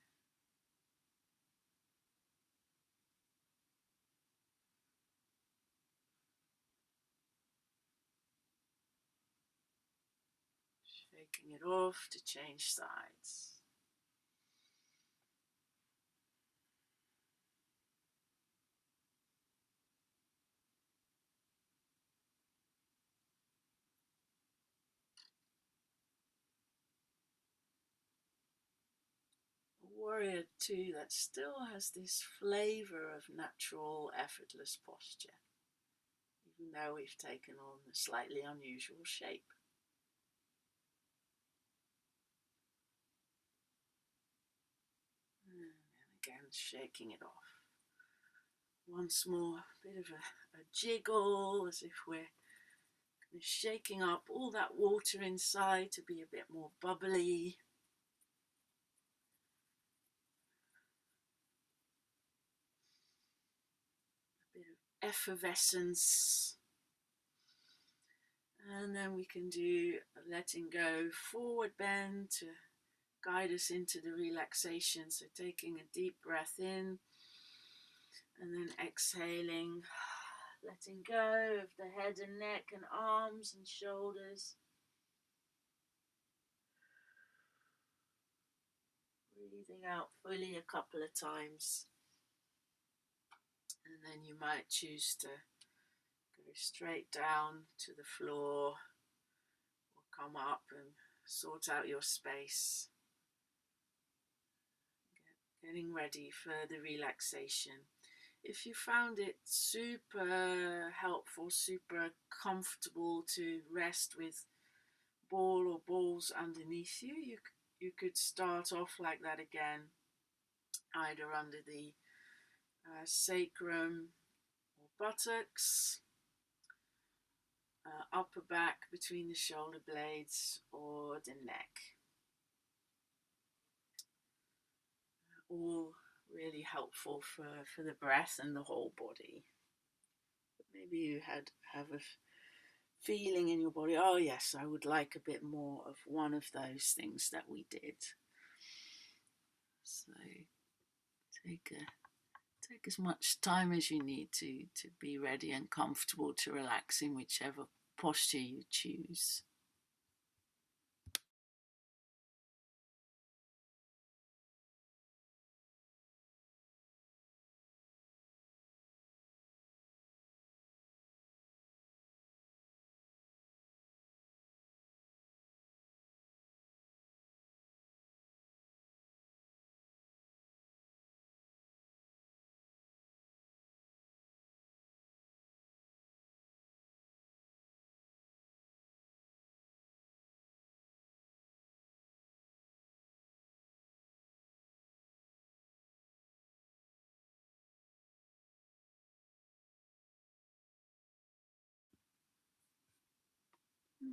Shaking it off to change sides. Warrior 2 that still has this flavor of natural, effortless posture, even though we've taken on a slightly unusual shape. And again, shaking it off. Once more, a bit of a jiggle, as if we're kind of shaking up all that water inside to be a bit more bubbly. effervescence. And then we can do a letting go forward bend to guide us into the relaxation. So taking a deep breath in and then exhaling, letting go of the head and neck and arms and shoulders. Breathing out fully a couple of times. And then you might choose to go straight down to the floor or come up and sort out your space. Getting ready for the relaxation. If you found it super helpful, super comfortable to rest with ball or balls underneath you, you could start off like that again, either under the sacrum or buttocks, upper back between the shoulder blades or the neck. All really helpful for the breath and the whole body. But maybe you have a feeling in your body, oh yes, I would like a bit more of one of those things that we did. So take as much time as you need to be ready and comfortable to relax in whichever posture you choose.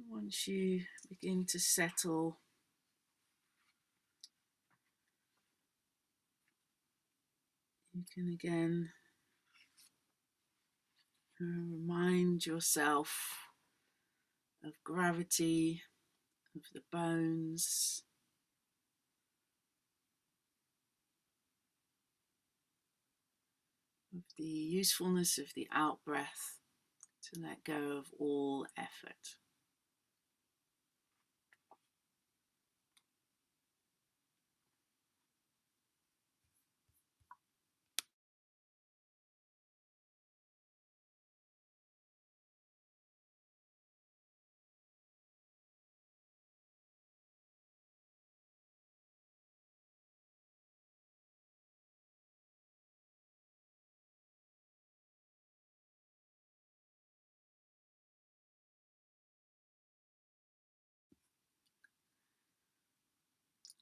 Once you begin to settle, you can again remind yourself of gravity, of the bones, of the usefulness of the out breath, to let go of all effort.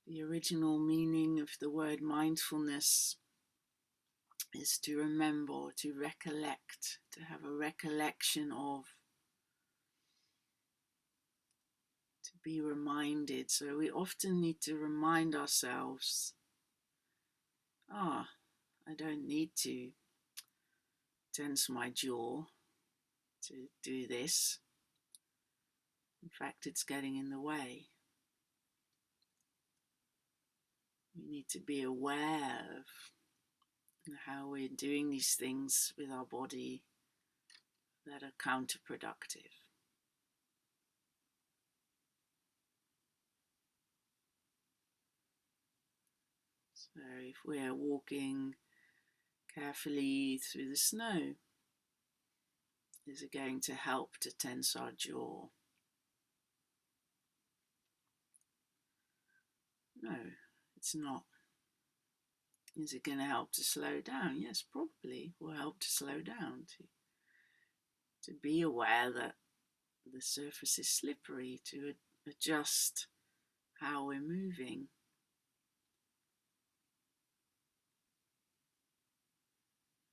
The original meaning of the word mindfulness is to remember, to recollect, to have a recollection of, to be reminded. So we often need to remind ourselves, I don't need to tense my jaw to do this. In fact, it's getting in the way. We need to be aware of how we're doing these things with our body that are counterproductive. So if we're walking carefully through the snow, is it going to help to tense our jaw? No, it's not. Is it going to help to slow down? Yes, probably will help to slow down, to be aware that the surface is slippery, to adjust how we're moving.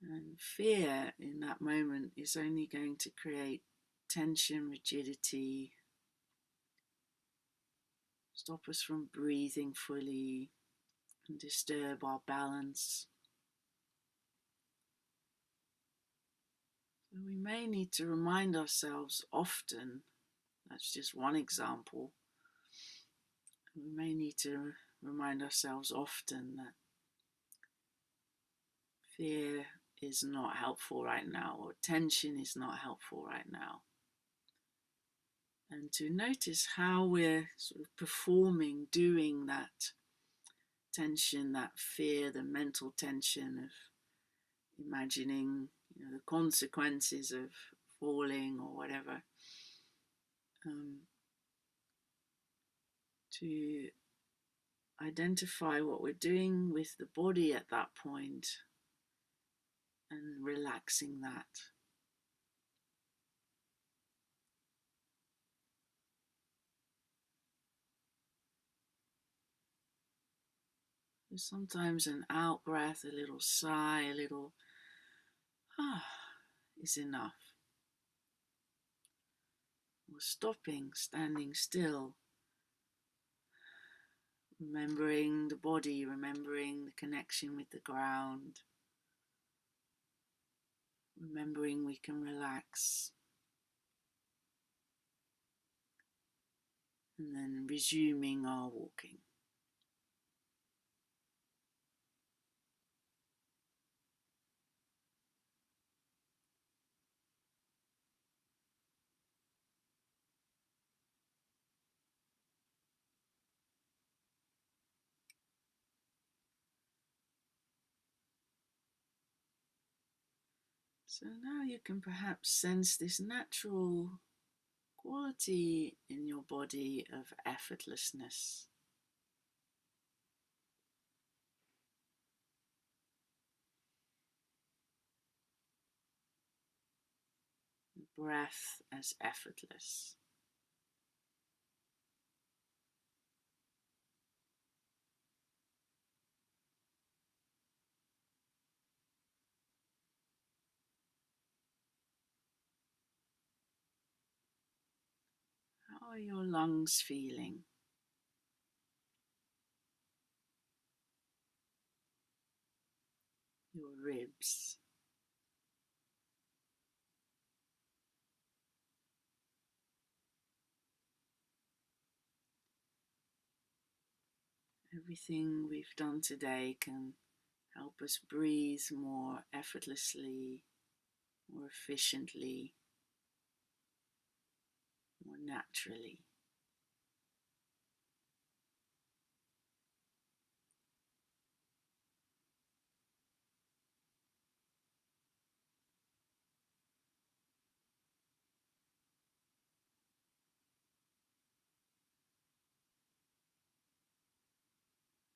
And fear in that moment is only going to create tension, rigidity, stop us from breathing fully, and disturb our balance. We may need to remind ourselves often, that's just one example, we may need to remind ourselves often that fear is not helpful right now, or tension is not helpful right now. And to notice how we're sort of performing, doing that tension, that fear, the mental tension of imagining, the consequences of falling or whatever. To identify what we're doing with the body at that point and relaxing that. There's sometimes an out breath, a little sigh, a little is enough. Or stopping, standing still, remembering the body, remembering the connection with the ground, remembering we can relax, and then resuming our walking. So now you can perhaps sense this natural quality in your body of effortlessness. Breath as effortless. How are your lungs feeling? Your ribs? Everything we've done today can help us breathe more effortlessly, more efficiently, more naturally.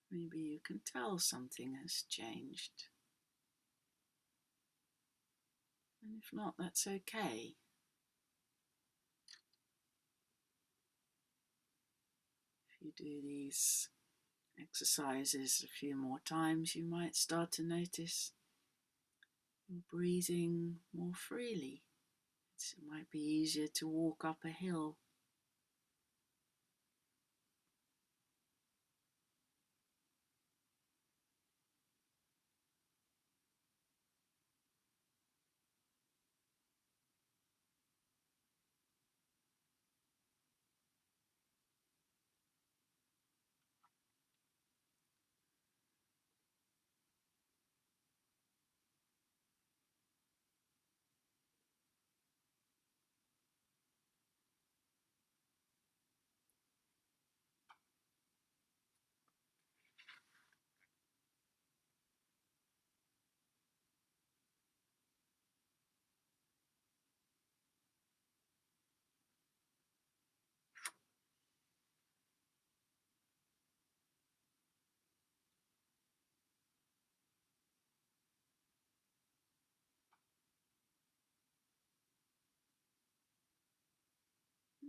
Maybe you can tell something has changed. And if not, that's okay. If you do these exercises a few more times, you might start to notice you're breathing more freely. It might be easier to walk up a hill.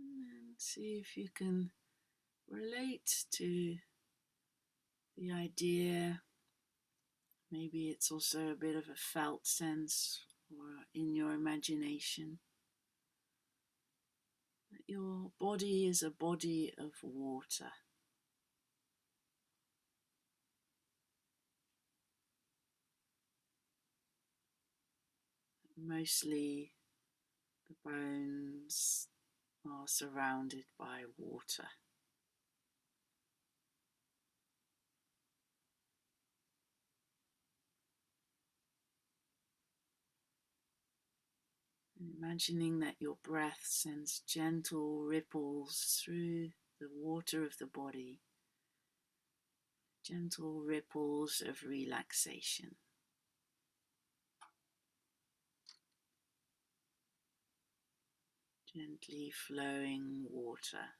And see if you can relate to the idea. Maybe it's also a bit of a felt sense or in your imagination that your body is a body of water. Mostly bones are surrounded by water. And imagining that your breath sends gentle ripples through the water of the body, gentle ripples of relaxation. Gently flowing water.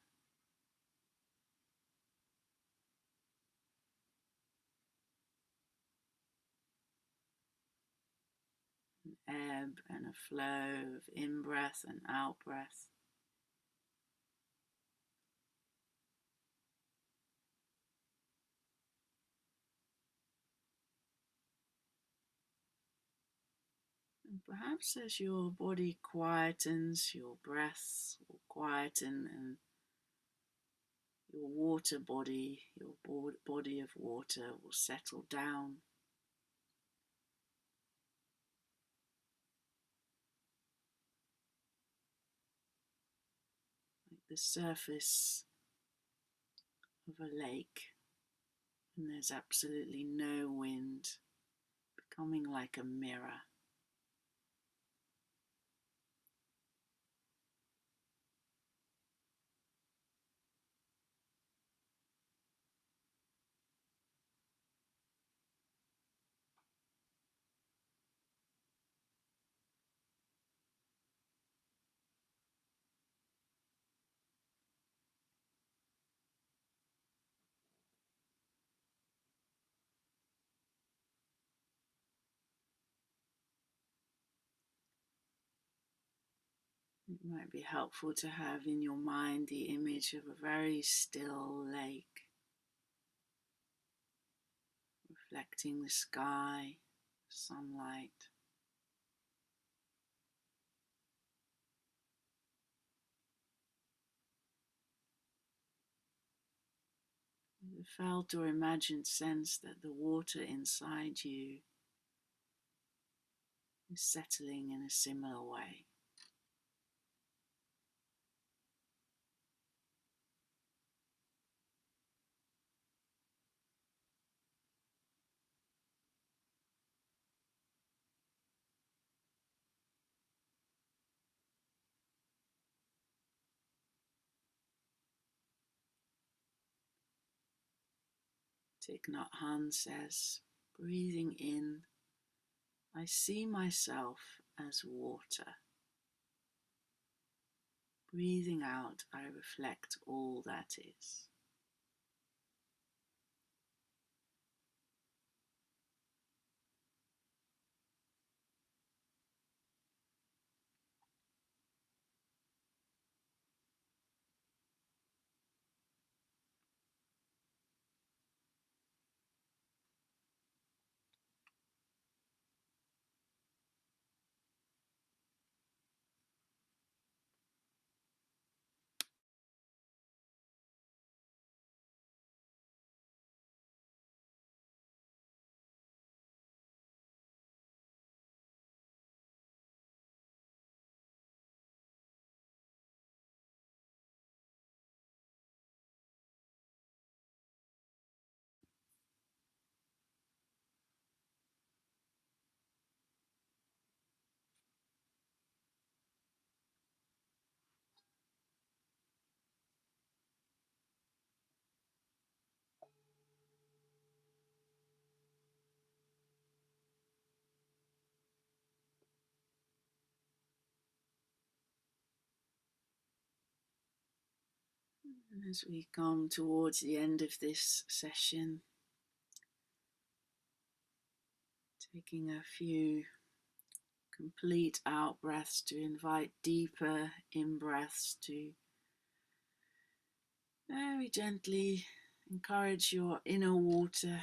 An ebb and a flow of in-breath and out-breath. And perhaps as your body quietens, your breath will quieten and your water body, your body of water will settle down. Like the surface of a lake when there's absolutely no wind, becoming like a mirror. It might be helpful to have in your mind the image of a very still lake, reflecting the sky, sunlight. The felt or imagined sense that the water inside you is settling in a similar way. Thich Nhat Hanh says, breathing in, I see myself as water. Breathing out, I reflect all that is. And as we come towards the end of this session, taking a few complete out breaths to invite deeper in breaths to very gently encourage your inner water,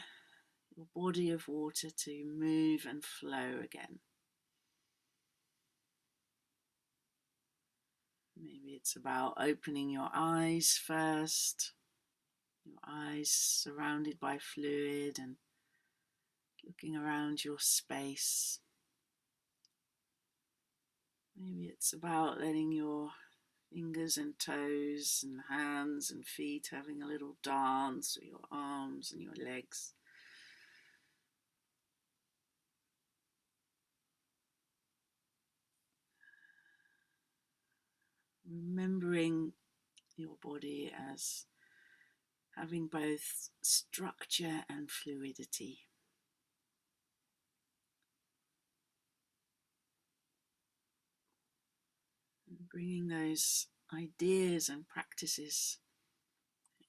your body of water to move and flow again. Maybe it's about opening your eyes first, your eyes surrounded by fluid and looking around your space. Maybe it's about letting your fingers and toes and hands and feet having a little dance, or your arms and your legs. Remembering your body as having both structure and fluidity. And bringing those ideas and practices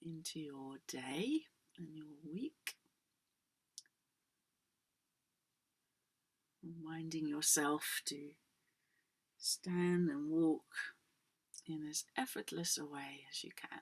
into your day and your week. Reminding yourself to stand and walk in as effortless a way as you can.